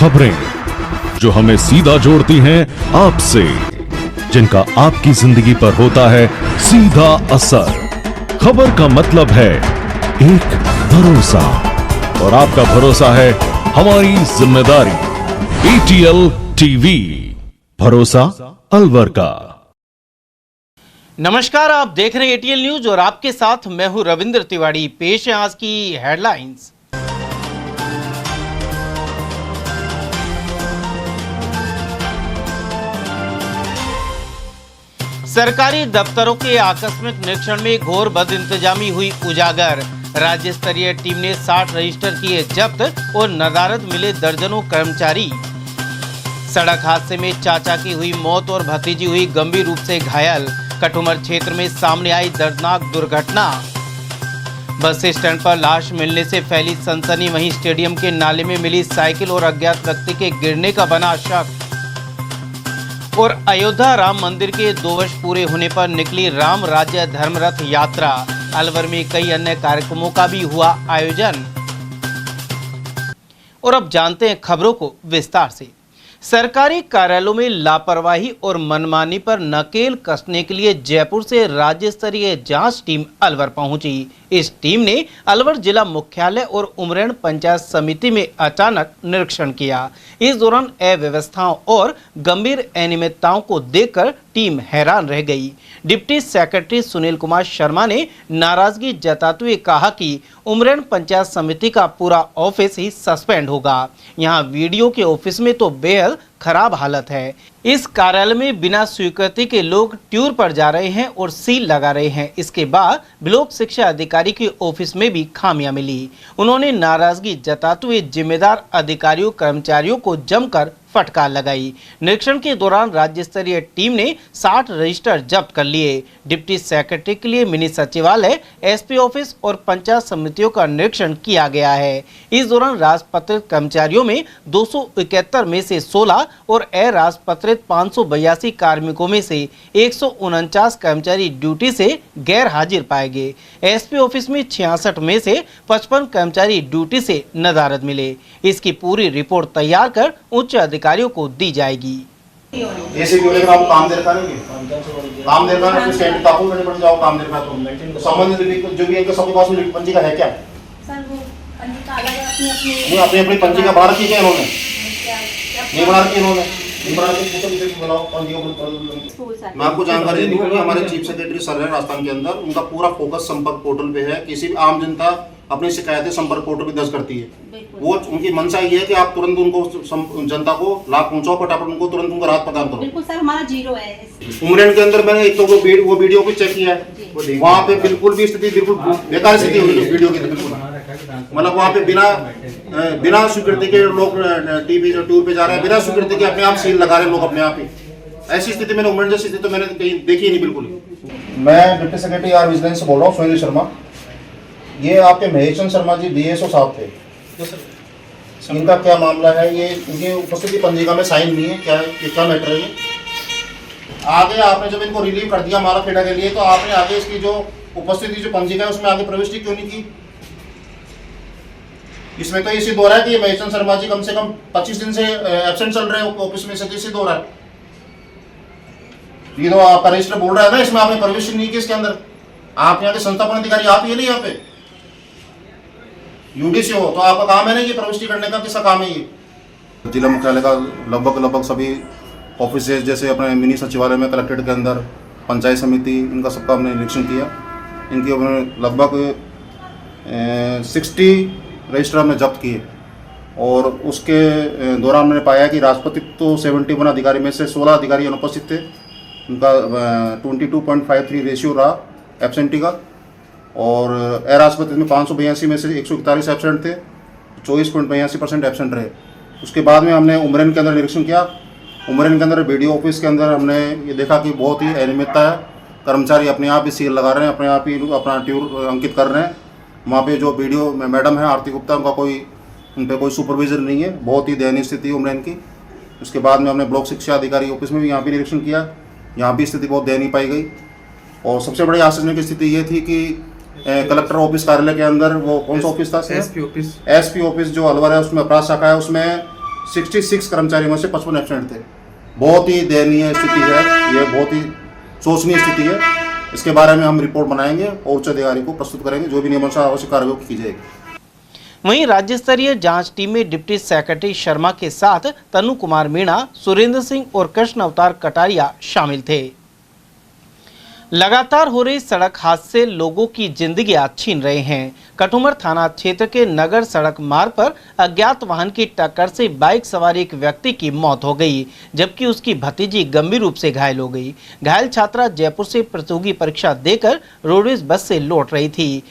खबरें जो हमें सीधा जोड़ती हैं आपसे, जिनका आपकी जिंदगी पर होता है सीधा असर। खबर का मतलब है एक भरोसा, और आपका भरोसा है हमारी जिम्मेदारी। ATL टीवी, भरोसा अलवर का। नमस्कार, आप देख रहे हैं ATL न्यूज और आपके साथ मैं हूं रविंद्र तिवारी। पेश है आज की हेडलाइंस। सरकारी दफ्तरों के आकस्मिक निरीक्षण में घोर बदइंतजामी हुई उजागर। राज्य स्तरीय टीम ने 60 रजिस्टर किए जब्त और नदारद मिले दर्जनों कर्मचारी। सड़क हादसे में चाचा की हुई मौत और भतीजी हुई गंभीर रूप से घायल। कटुमर क्षेत्र में सामने आई दर्दनाक दुर्घटना। बस स्टैंड पर लाश मिलने से फैली सनसनी, वहीं स्टेडियम के नाले में मिली साइकिल और अज्ञात व्यक्ति के गिरने का बना शक। और अयोध्या राम मंदिर के 2 वर्ष पूरे होने पर निकली राम राज्य धर्मरथ यात्रा। अलवर में कई अन्य कार्यक्रमों का भी हुआ आयोजन। और अब जानते हैं खबरों को विस्तार से। सरकारी कार्यालयों में लापरवाही और मनमानी पर नकेल कसने के लिए जयपुर से राज्य स्तरीय जांच टीम अलवर पहुंची। इस टीम ने अलवर जिला मुख्यालय और उमरेण पंचायत समिति में अचानक निरीक्षण किया। इस दौरान अव्यवस्थाओं और गंभीर अनियमितताओं को देखकर टीम हैरान रह गई। डिप्टी सेक्रेटरी सुनील कुमार शर्मा ने नाराजगी जताते हुए कहा कि उमरेण पंचायत समिति का पूरा ऑफिस ही सस्पेंड होगा। यहाँ वीडियो के ऑफिस में तो बेहद खराब हालत है। इस कार्यालय में बिना स्वीकृति के लोग टूर पर जा रहे हैं और सील लगा रहे हैं। इसके बाद ब्लॉक शिक्षा अधिकारी के ऑफिस में भी खामियां मिली। उन्होंने नाराजगी जताते हुए जिम्मेदार अधिकारियों कर्मचारियों को जमकर फटकार लगाई। निरीक्षण के दौरान राज्य स्तरीय टीम ने 60 रजिस्टर जब्त कर लिए। डिप्टी सेक्रेटरी के लिए मिनी सचिवालय, SP ऑफिस और पंचायत समितियों का निरीक्षण किया गया है। इस दौरान राजपत्रित कर्मचारियों में 271 में से 16 और अराजपत्रित 582 कार्मिकों में से 149 कर्मचारी ड्यूटी से गैर हाजिर पाए गए। SP ऑफिस में 66 में से 55 कर्मचारी ड्यूटी से नदारद मिले। इसकी पूरी रिपोर्ट तैयार कर उच्च अधिकारियों को दी जाएगी। ऐसे क्यों लेकर आप काम दे रखा है? काम दे रखा है, अपने स्टैंड काबू में पड़ जाओ, काम दे रखा तो संबंधित जो भी है सबके पास में पंजिका है क्या? सर वो पंजिका अलग है, अपनी अपनी पंजिका बाहर रखी है इन्होंने, नहीं बना रखी इन्होंने, नहीं बना रखी बनाओ पंजिका। मैं आपको जानकारी दूं कि हमारे चीफ सेक्रेटरी सर है राजस्थान के अंदर, उनका पूरा फोकस संपर्क पोर्टल पे है। किसी भी आम जनता अपनी शिकायतें संपर्क पोर्टल पे दर्ज करती है। वो उनकी मंशा ये है कि आप तुरंत उनको जनता को लाभ पहुंचाओ, फटाफट उनको तुरंत उनको राहत प्रदान करो। बिल्कुल सर, हमारा 0 है। उमरेण के अंदर मैंने एक तो वो वीडियो भी चेक किया है, वहाँ पे बिल्कुल भी स्थिति बिल्कुल बेकार स्थिति हुई वीडियो की। बिल्कुल मतलब वहाँ पे बिना स्वीकृति के लोग टीवी टूर पे जा रहे हैं, बिना स्वीकृति के अपने आप सील लगा रहे हैं लोग अपने आप ही। ऐसी स्थिति मैंने उमरेण जैसी स्थिति तो मैंने कहीं देखी नहीं बिल्कुल। मैं डिप्टी सेक्रेटरी आर विजिलेंस से बोल रहा हूँ, सुनील शर्मा। ये आपके महेशचंद शर्मा जी DSO साहब थे, इनका क्या मामला है? ये इनकी उपस्थिति पंजिका में साइन नहीं है, क्या मैटर है ये? आगे आपने जब इनको रिलीव कर दिया माराखेड़ा के लिए, तो आपने आगे इसकी जो उपस्थिति जो पंजिका है उसमें आगे प्रविष्टि क्यों नहीं की? इसमें तो इसी दो रहा है कि महेशचंद शर्मा जी कम से कम 25 दिन से एब्सेंट चल रहे हैं ऑफिस में से, इसी दो रहा है। ये तो आपका रजिस्टर बोल रहा है ना, इसमें आपने प्रविष्टि नहीं की इसके अंदर। आप यहाँ के संस्थापन अधिकारी आप ये नहीं, यहाँ पे UDC हो तो आपका काम है ना ये प्रविष्टि करने का, किसका काम है ये? जिला मुख्यालय का लगभग सभी ऑफिस जैसे अपने मिनी सचिवालय में, कलेक्ट्रेट के अंदर, पंचायत समिति, इनका सबका हमने निरीक्षण किया। इनकी लगभग 60 रजिस्टर हमने जब्त किए और उसके दौरान मैंने पाया कि राजपत्रित तो 71 अधिकारी में से 16 अधिकारी अनुपस्थित थे। उनका 22.53 रेशियो रहा एब्सेंटी का, और अराजपत्रित में 582 में से 141 एब्सेंट थे, 24.82% एब्सेंट रहे। उसके बाद में हमने उमरेण के अंदर निरीक्षण किया। उमरेण के अंदर वीडियो ऑफिस के अंदर हमने ये देखा कि बहुत ही अनियमितता है। कर्मचारी अपने आप ही सील लगा रहे हैं, अपने आप ही अपना ट्यूर अंकित कर रहे हैं। वहाँ पे जो वीडियो मैडम है आरती गुप्ता, उनका उन पर कोई सुपरविजन नहीं है। बहुत ही दयनीय स्थिति है उमरेण की। उसके बाद में हमने ब्लॉक शिक्षा अधिकारी ऑफिस में भी यहाँ भी निरीक्षण किया, यहाँ भी स्थिति बहुत दयनीय पाई गई। और सबसे बड़ी आश्चर्य की स्थिति ये थी कि कलेक्टर ऑफिस कार्यालय के अंदर वो कौन सा ऑफिस था? SP ऑफिस जो अलवर है, उसमें अपराध शाखा है, उसमें 66 कर्मचारियों में से 55 एब्सेंट थे। बहुत ही दयनीय स्थिति है, ये बहुत ही शोचनीय स्थिति है। इसके बारे में हम रिपोर्ट बनाएंगे और उच्च अधिकारी को प्रस्तुत करेंगे, जो भी नियमानुसार आवश्यक कार्रवाई की जाएगी। वहीं राज्य स्तरीय जांच टीम में डिप्टी सेक्रेटरी शर्मा के साथ तनु कुमार मीणा, सुरेंद्र सिंह और कृष्ण अवतार कटारिया शामिल थे। लगातार हो रही सड़क हादसे लोगों की जिंदगियां छीन रहे हैं। कठुमर थाना क्षेत्र के नगर सड़क मार्ग पर अज्ञात वाहन की टक्कर से बाइक सवार एक व्यक्ति की मौत हो गई, जबकि उसकी भतीजी गंभीर रूप से घायल हो गई। घायल छात्रा जयपुर से प्रतियोगी परीक्षा देकर रोडवेज बस से लौट रही थी।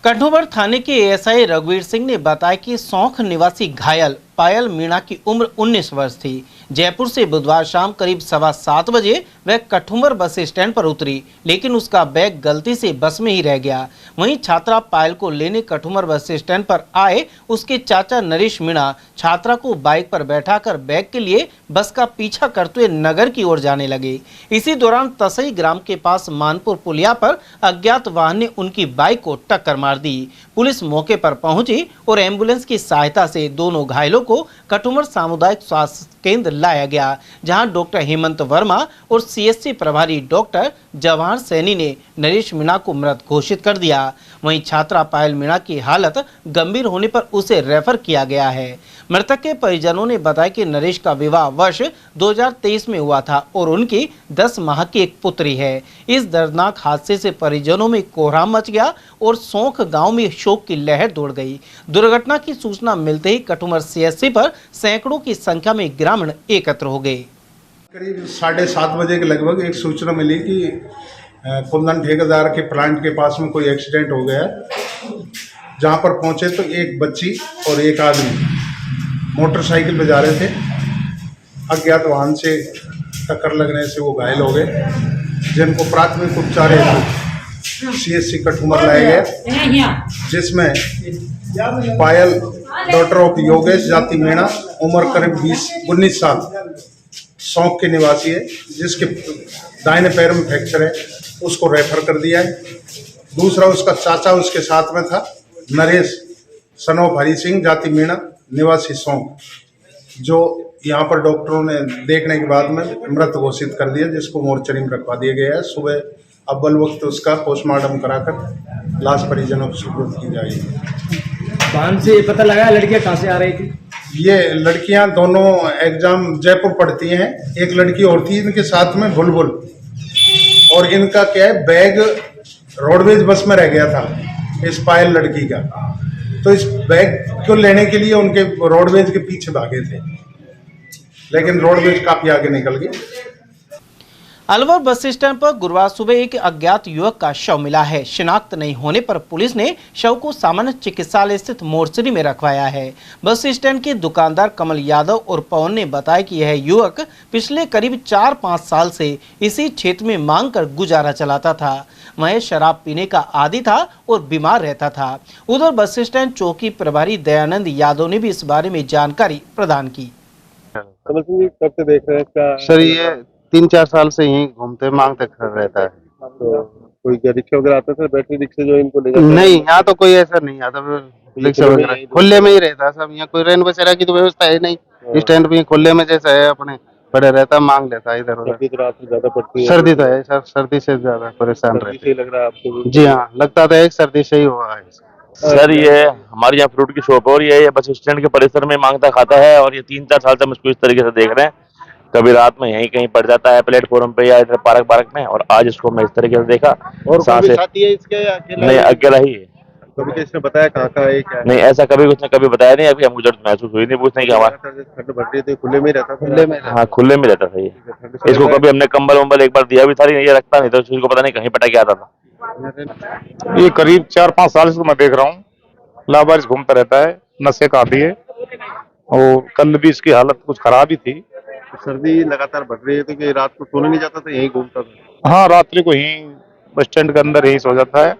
कठुमर थाने के एएसआई रघुवीर सिंह ने बताया कि सौंख निवासी घायल पायल मीणा की उम्र 19 वर्ष थी। जयपुर से बुधवार शाम करीब 7:15 बजे वह कठुमर बस स्टैंड पर उतरी, लेकिन उसका बैग गलती से बस में ही रह गया। वहीं छात्रा पायल को लेने कठुमर बस स्टैंड पर आए उसके चाचा नरेश मीणा छात्रा को बाइक पर बैठाकर बैग के लिए बस का पीछा करते हुए नगर की ओर जाने लगे। इसी दौरान तसई ग्राम के पास मानपुर पुलिया पर अज्ञात वाहन ने उनकी बाइक को टक्कर मार दी। पुलिस मौके पर पहुंची और एम्बुलेंस की सहायता से दोनों घायलों को कठुमर सामुदायिक स्वास्थ्य केंद्र लाया गया, जहां डॉक्टर हेमंत वर्मा और सीएससी प्रभारी डॉक्टर जवाहर सैनी ने नरेश मीणा को मृत घोषित कर दिया। वहीं छात्रा पायल मीणा की हालत गंभीर होने पर उसे रेफर किया गया है। मृतक के परिजनों ने बताया कि नरेश का विवाह वर्ष 2023 में हुआ था और उनकी 10 माह की एक पुत्री है। इस दर्दनाक हादसे से परिजनों में कोहराम मच गया और सौंख गांव में शोक की लहर दौड़ गई। दुर्घटना की सूचना मिलते ही कठुमर सीएससी पर सैकड़ों की संख्या में ग्रामीण एकत्र हो गए। करीब 7:30 बजे के लगभग एक सूचना मिली कि कुंदन ठेकेदार के प्लांट के पास में कोई एक्सीडेंट हो गया। जहां पर पहुंचे तो एक बच्ची और एक आदमी मोटरसाइकिल पे जा रहे थे। अज्ञात वाहन से टक्कर लगने से वो घायल हो गए, जिनको प्राथमिक उपचार हेतु सीएससी कठुमर लाए गए, जिसमें पायल डॉटर ऑफ योगेश जाति मीणा उम्र करीब 19 साल सौंख के निवासी है, जिसके दाहिने पैर में फ्रैक्चर है, उसको रेफर कर दिया है। दूसरा उसका चाचा उसके साथ में था, नरेश सन ऑफ हरि सिंह जाति मीणा निवासी सौंख, जो यहाँ पर डॉक्टरों ने देखने के बाद में मृत घोषित कर दिया, जिसको मोर्चरी में रखवा दिया गया है। सुबह अव्वल वक्त उसका पोस्टमार्टम कराकर लाश परिजनों को सुपुर्द की जाएगी। वाहन से पता लगा लड़कियां कहाँ से आ रही थी? ये लड़कियां दोनों एग्जाम जयपुर पढ़ती हैं। एक लड़की और थी इनके साथ में बुलबुल, और इनका क्या है बैग रोडवेज बस में रह गया था इस पायल लड़की का, तो इस बैग को लेने के लिए उनके रोडवेज के पीछे भागे थे, लेकिन रोडवेज काफी आगे निकल गई। अलवर बस स्टैंड पर गुरुवार सुबह एक अज्ञात युवक का शव मिला है। शिनाख्त नहीं होने पर पुलिस ने शव को सामान्य चिकित्सालय स्थित मोर्चरी में रखवाया है। बस स्टैंड के दुकानदार कमल यादव और पवन ने बताया कि यह युवक पिछले करीब 4-5 साल से इसी क्षेत्र में मांग कर गुजारा चलाता था। वह शराब पीने का आदी था और बीमार रहता था। उधर बस स्टैंड चौकी प्रभारी दयानंद यादव ने भी इस बारे में जानकारी प्रदान की। कमल सिंह जी कब से देख रहे हैं क्या? सर ये 3-4 साल से यहीं घूमते मांगते खड़ा रहता है। तो कोई रिक्शा वगैरह आता था, बैटरी रिक्शा जो इनको ले जाता? नहीं, यहाँ तो कोई ऐसा नहीं आता, रिक्शा वगैरह खुले में ही रहता है सब। यहाँ कोई रेन बसेरा की तो व्यवस्था है नहीं। स्टैंड पे खुले में जैसा है अपने पड़े रहता, मांग लेता है इधर उधर। सर्दी तो रात में ज्यादा पड़ती है। सर्दी तो है सर, सर्दी से ज्यादा परेशान रहते हैं। लग रहा है आपको? जी हाँ, लगता था एक सर्दी से ही हुआ है। सर ये हमारे यहाँ फ्रूट की शॉप है और ये बस स्टैंड के परिसर में मांगता खाता है और ये 3-4 साल से हम इसको इस तरीके से देख रहे हैं। कभी रात में यहीं कहीं पड़ जाता है प्लेटफॉर्म पे या इधर पार्क में, और आज इसको मैं इस तरीके से देखा। और साथी है इसके या अकेला? नहीं, अकेला ही है। कभी किसने बताया कहाँ का है क्या? नहीं, ऐसा कभी उसने कभी बताया नहीं। अभी हमको जरूरत महसूस हुई नहीं पूछने की। हमारा ठंड बढ़ रही थी, खुले में रहता था? खुले में, हाँ खुले में रहता था ये। इसको कभी हमने कंबल वंबल एक बार दिया भी था, ये रखता नहीं तो इसको पता नहीं कहीं पटा के आता था। ये करीब 4-5 साल से मैं देख रहा हूँ, लावारिस घूमता रहता है, नशे का आदी है, और कल भी इसकी हालत कुछ खराब ही थी। सर्दी लगातार बढ़ रही है तो कि रात को सोने नहीं जाता था, यहीं घूमता था? हाँ, रात्रि को यहीं बस स्टैंड के अंदर यहीं सो जाता है।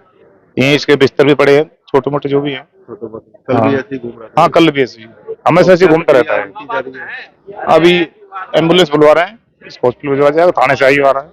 यहीं इसके बिस्तर भी पड़े हैं, छोटे मोटे जो भी हैं। कल भी ऐसे ही घूम रहा था? हाँ, कल भी ऐसे ही, हमेशा ऐसे घूमता रहता है। अभी एम्बुलेंस बुलवा रहे हैं, इस हॉस्पिटल भिजवा जाएगा, थाने से आई आ रहा है।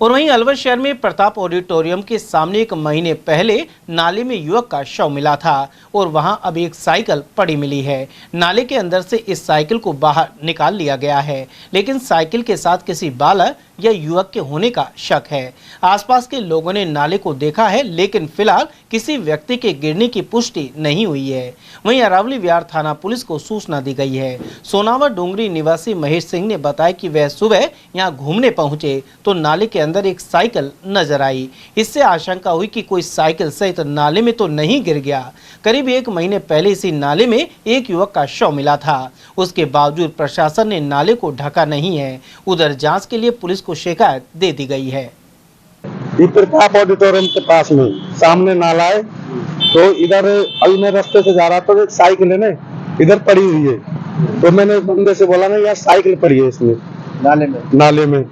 और वहीं अलवर शहर में प्रताप ऑडिटोरियम के सामने 1 महीने पहले नाले में युवक का शव मिला था और वहां अब एक साइकिल पड़ी मिली है। नाले के अंदर से इस साइकिल को बाहर निकाल लिया गया है, लेकिन साइकिल के साथ किसी बालक या युवक के होने का शक है। आसपास के लोगों ने नाले को देखा है, लेकिन फिलहाल किसी व्यक्ति के गिरने की पुष्टि नहीं हुई है। वहीं अरावली विहार थाना पुलिस को सूचना दी गई है। सोनावर डोंगरी निवासी महेश सिंह ने बताया कि वह सुबह यहां घूमने पहुंचे तो नाले के अंदर एक साइकिल नजर आई। इससे आशंका हुई कि कोई साइकिल सहित नाले में तो नहीं गिर गया। करीब 1 महीने पहले इसी नाले में एक युवक का शव मिला था। उसके बावजूद प्रशासन ने नाले को ढका नहीं है। उधर जांच के लिए पुलिस को शिकायत दे दी गई है। प्रताप ऑडिटोरियम के पास में सामने नाला है, तो इधर अभी मैं रास्ते से जा रहा था तो एक साइकिल है ना इधर पड़ी हुई है, तो मैंने बंदे से बोला ना यार साइकिल पड़ी है इसमें नाले में।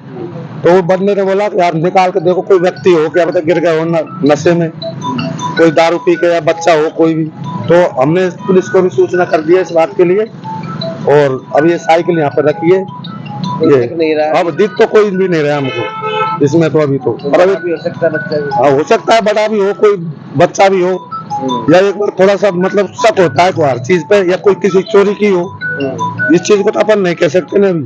तो वो बंदे ने बोला यार निकाल के देखो कोई व्यक्ति हो, क्या पता गिर गया हो नशे में, कोई दारू पी के या बच्चा हो कोई भी। तो हमने पुलिस को भी सूचना कर दिया इस बात के लिए, और अब ये साइकिल यहाँ पर रखी है। ये अब दिख तो कोई भी नहीं रहा हमको इसमें, तो अभी तो पर अभी हो सकता है बच्चा भी, हाँ हो सकता है बड़ा भी हो, कोई बच्चा भी हो, या एक बार थोड़ा सा मतलब शक होता है तो हर चीज पे, या कोई किसी चोरी की हो, इस चीज को तो अपन नहीं कह सकते ना। अभी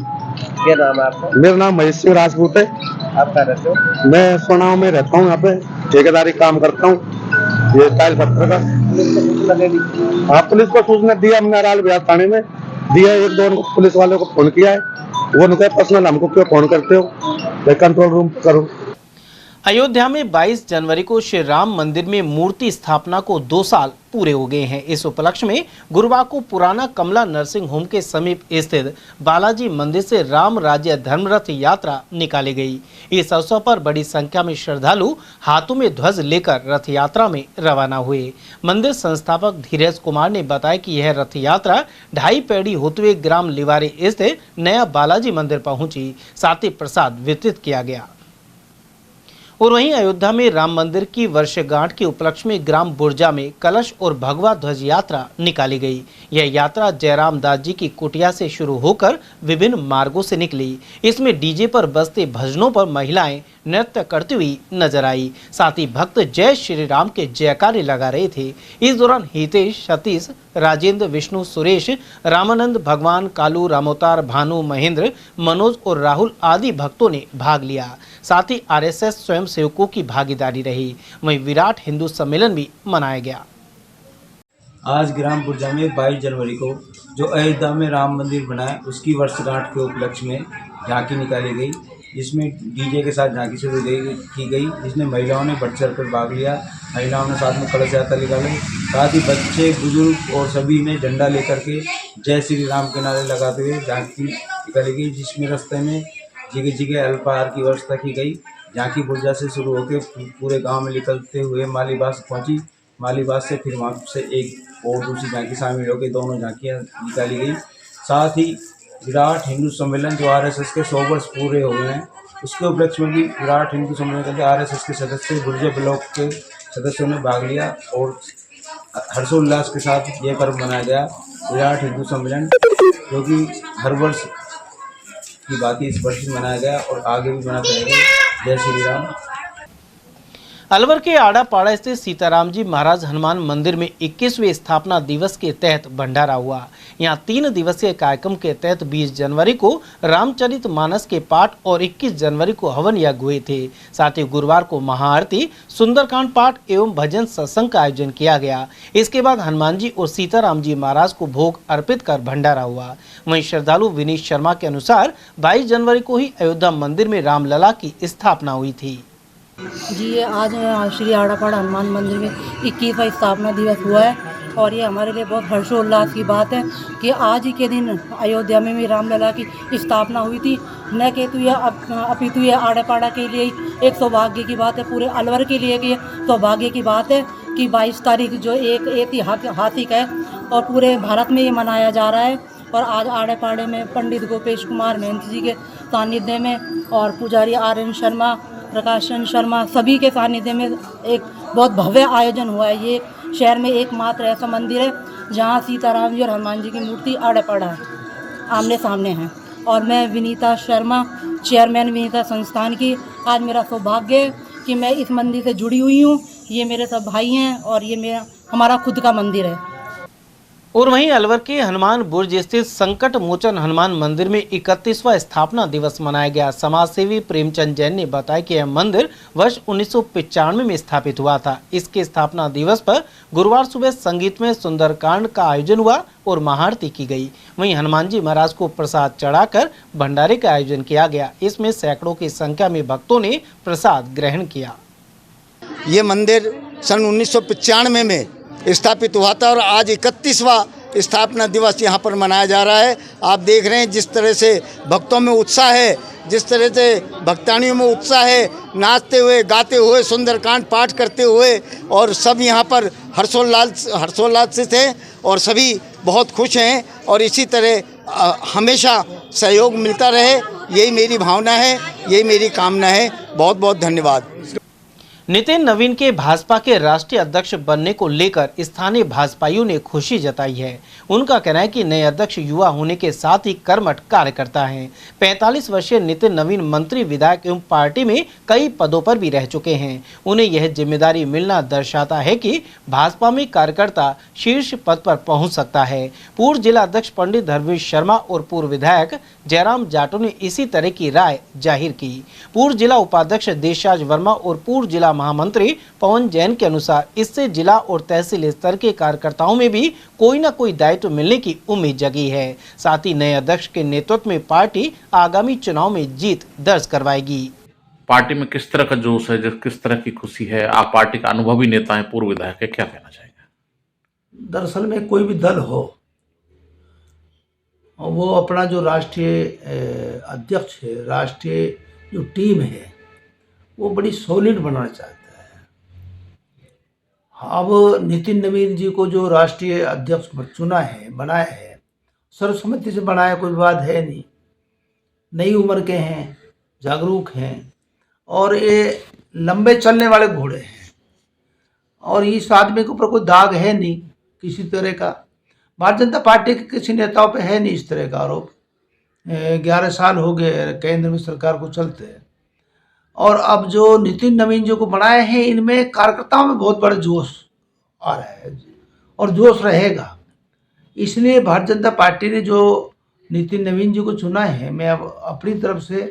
क्या नाम है आपका? मेरा नाम महेश सिंह राजपूत है। आप कहाँ रहते हो? मैं सोनाव में रहता हूँ, यहाँ पे ठेकेदारी काम करता हूँ, ये टाइल पत्थर का। हाँ पुलिस को सूचना दिया हमने, अरावली विहार थाने में दिया। 1-2 पुलिस वालों को फोन किया है, वो उनका पर्सनल हमको क्यों फोन करते हो, कंट्रोल रूम करो। अयोध्या में 22 जनवरी को श्री राम मंदिर में मूर्ति स्थापना को 2 साल पूरे हो गए हैं। इस उपलक्ष्य में गुरुवार को पुराना कमला नर्सिंग होम के समीप स्थित बालाजी मंदिर से राम राज्य धर्मरथ यात्रा निकाली गई। इस अवसर पर बड़ी संख्या में श्रद्धालु हाथों में ध्वज लेकर रथ यात्रा में रवाना हुए। मंदिर संस्थापक धीरज कुमार ने बताया कि यह रथ यात्रा 2.5 पैड़ी होते हुए ग्राम लिवारे स्थित नया बालाजी मंदिर पहुंची। साथ ही प्रसाद वितरित किया गया। और वहीं अयोध्या में राम मंदिर की वर्षगांठ के उपलक्ष्य में ग्राम बुर्जा में कलश और भगवा ध्वज यात्रा निकाली गई। यह यात्रा जयराम दास जी की कुटिया से शुरू होकर विभिन्न मार्गों से निकली। इसमें डीजे पर बजते भजनों पर महिलाएं नृत्य करती हुई नजर आई। साथ ही भक्त जय श्री राम के जयकारे लगा रहे थे। इस दौरान हितेश, सतीश, राजेंद्र, विष्णु, सुरेश, रामानंद, भगवान, कालू, रामोतार, भानु, महेंद्र, मनोज और राहुल आदि भक्तों ने भाग लिया। साथ ही आरएसएस स्वयं सेवकों की भागीदारी रही। वहीं विराट हिंदू सम्मेलन भी मनाया गया। आज ग्राम बुर्जा में 22 जनवरी को जो अयोध्या में राम मंदिर बना है उसकी वर्षगांठ के उपलक्ष्य में झांकी निकाली गई, जिसमें डीजे के साथ झांकी शुरू की गई, जिसमें महिलाओं ने बढ़ चढ़ कर भाग लिया। महिलाओं ने साथ में कलश यात्रा निकाली, साथ ही बच्चे, बुजुर्ग और सभी ने झंडा लेकर के जय श्री राम के नारे लगाते हुए झांकी निकाली गई, जिसमें रास्ते में जगह जगह अल्पाहार की व्यवस्था की गई। झांकी बुर्जा से शुरू होकर पूरे गांव में निकलते हुए मालीबास पहुंची। मालीबास से फिर वहाँ से एक और दूसरी झांकी शामिल होकर दोनों झांकियाँ निकाली गई। साथ ही विराट हिंदू सम्मेलन जो आरएसएस के 100 वर्ष पूरे हो गए हैं, उसके उपलक्ष्य में भी विराट हिंदू सम्मेलन के आरएसएस के सदस्य, बुर्जा ब्लॉक के सदस्यों ने भाग लिया और हर्षोल्लास के साथ ये पर्व मनाया गया। विराट हिंदू सम्मेलन जो कि हर वर्ष की बात इस वर्ष मनाया गया और आगे भी मनाते रहेंगे। जय श्री राम। अलवर के आड़ापाड़ा स्थित सीताराम जी महाराज हनुमान मंदिर में 21वें स्थापना दिवस के तहत भंडारा हुआ। यहां 3 दिवसीय कार्यक्रम के तहत 20 जनवरी को रामचरितमानस के पाठ और 21 जनवरी को हवन यज्ञ हुए थे। साथ ही गुरुवार को महाआरती, सुंदरकांड पाठ एवं भजन सत्संग का आयोजन किया गया। इसके बाद हनुमान जी और सीताराम जी महाराज को भोग अर्पित कर भंडारा हुआ। वहीं श्रद्धालु विनीत शर्मा के अनुसार 22 जनवरी को ही अयोध्या मंदिर में रामलला की स्थापना हुई थी। जी आज श्री आड़ापाड़ा हनुमान मंदिर में 21वां स्थापना दिवस हुआ है और ये हमारे लिए बहुत हर्षोल्लास की बात है कि आज ही के दिन अयोध्या में भी रामलला की स्थापना हुई थी। न केतु या अपितु ये आड़ापाड़ा के लिए एक सौभाग्य की बात है, पूरे अलवर के लिए ये सौभाग्य की बात है कि 22 तारीख जो एक ऐतिहासिक है और पूरे भारत में ये मनाया जा रहा है। और आज आड़ापाड़े में पंडित गोपेश कुमार महंत जी के सानिध्य में और पुजारी RN शर्मा, प्रकाशन शर्मा सभी के सानिध्य में एक बहुत भव्य आयोजन हुआ है। ये शहर में एकमात्र ऐसा मंदिर है जहाँ सीताराम जी और हनुमान जी की मूर्ति आड़ापाड़ा है, आमने सामने है। और मैं विनीता शर्मा, चेयरमैन विनीता संस्थान की, आज मेरा सौभाग्य है कि मैं इस मंदिर से जुड़ी हुई हूँ। ये मेरे सब भाई हैं और ये हमारा खुद का मंदिर है। और वहीं अलवर के हनुमान बुर्ज स्थित संकट मोचन हनुमान मंदिर में 31वां स्थापना दिवस मनाया गया। समाज सेवी प्रेमचंद जैन ने बताया कि यह मंदिर वर्ष 1995 में स्थापित हुआ था। इसके स्थापना दिवस पर गुरुवार सुबह संगीतमय सुंदरकांड का आयोजन हुआ और महाआरती की गई। वहीं हनुमान जी महाराज को प्रसाद चढ़ाकर भंडारे का आयोजन किया गया। इसमें सैकड़ों की संख्या में भक्तों ने प्रसाद ग्रहण किया। ये मंदिर सन 1995 में स्थापित हुआ था और आज 31वां स्थापना दिवस यहाँ पर मनाया जा रहा है। आप देख रहे हैं जिस तरह से भक्तों में उत्साह है, जिस तरह से भक्तानियों में उत्साह है, नाचते हुए, गाते हुए, सुंदरकांड पाठ करते हुए, और सब यहाँ पर हर्षोल्लास से थे और सभी बहुत खुश हैं और इसी तरह हमेशा सहयोग मिलता रहे, यही मेरी भावना है, यही मेरी कामना है। बहुत बहुत धन्यवाद। नितिन नवीन के भाजपा के राष्ट्रीय अध्यक्ष बनने को लेकर स्थानीय भाजपाइयों ने खुशी जताई है। उनका कहना है कि नए अध्यक्ष युवा होने के साथ ही कर्मठ कार्यकर्ता हैं। 45 वर्षीय नितिन नवीन मंत्री, विधायक एवं पार्टी में कई पदों पर भी रह चुके हैं। उन्हें यह जिम्मेदारी मिलना दर्शाता है कि भाजपा में कार्यकर्ता शीर्ष पद पर पहुंच सकता है। पूर्व जिला अध्यक्ष पंडित धर्मेश शर्मा और पूर्व विधायक जयराम जाटो ने इसी तरह की राय जाहिर की। पूर्व जिला उपाध्यक्ष देशराज वर्मा और पूर्व जिला महामंत्री पवन जैन के अनुसार इससे जिला और तहसील स्तर के कार्यकर्ताओं में भी कोई न कोई दायित्व मिलने की उम्मीद जगी है। साथ ही नए अध्यक्ष के नेतृत्व में पार्टी आगामी चुनाव में जीत दर्ज करवाएगी। पार्टी में किस तरह का जोश है, किस तरह की खुशी है? आप पार्टी का अनुभवी नेता है, पूर्व विधायक है, क्या कहना चाहेंगे? दरअसल में कोई भी दल हो, वो अपना जो राष्ट्रीय अध्यक्ष है, राष्ट्रीय जो टीम है, वो बड़ी सॉलिड बनाना चाहता है। अब नितिन नवीन जी को जो राष्ट्रीय अध्यक्ष चुना है, बनाया है, सर्वसम्मति से बनाया, कोई विवाद है नहीं। नई उम्र के हैं, जागरूक हैं और ये लंबे चलने वाले घोड़े हैं और इस आदमी के ऊपर कोई दाग है नहीं किसी तरह का। भारतीय जनता पार्टी के किसी नेताओं पे है नहीं इस तरह का आरोप। 11 साल हो गए केंद्र में सरकार को चलते हैं और अब जो नितिन नवीन जी को बनाए हैं, इनमें कार्यकर्ताओं में बहुत बड़ा जोश आ रहा है और जोश रहेगा। इसलिए भारतीय जनता पार्टी ने जो नितिन नवीन जी को चुना है, मैं अब अपनी तरफ से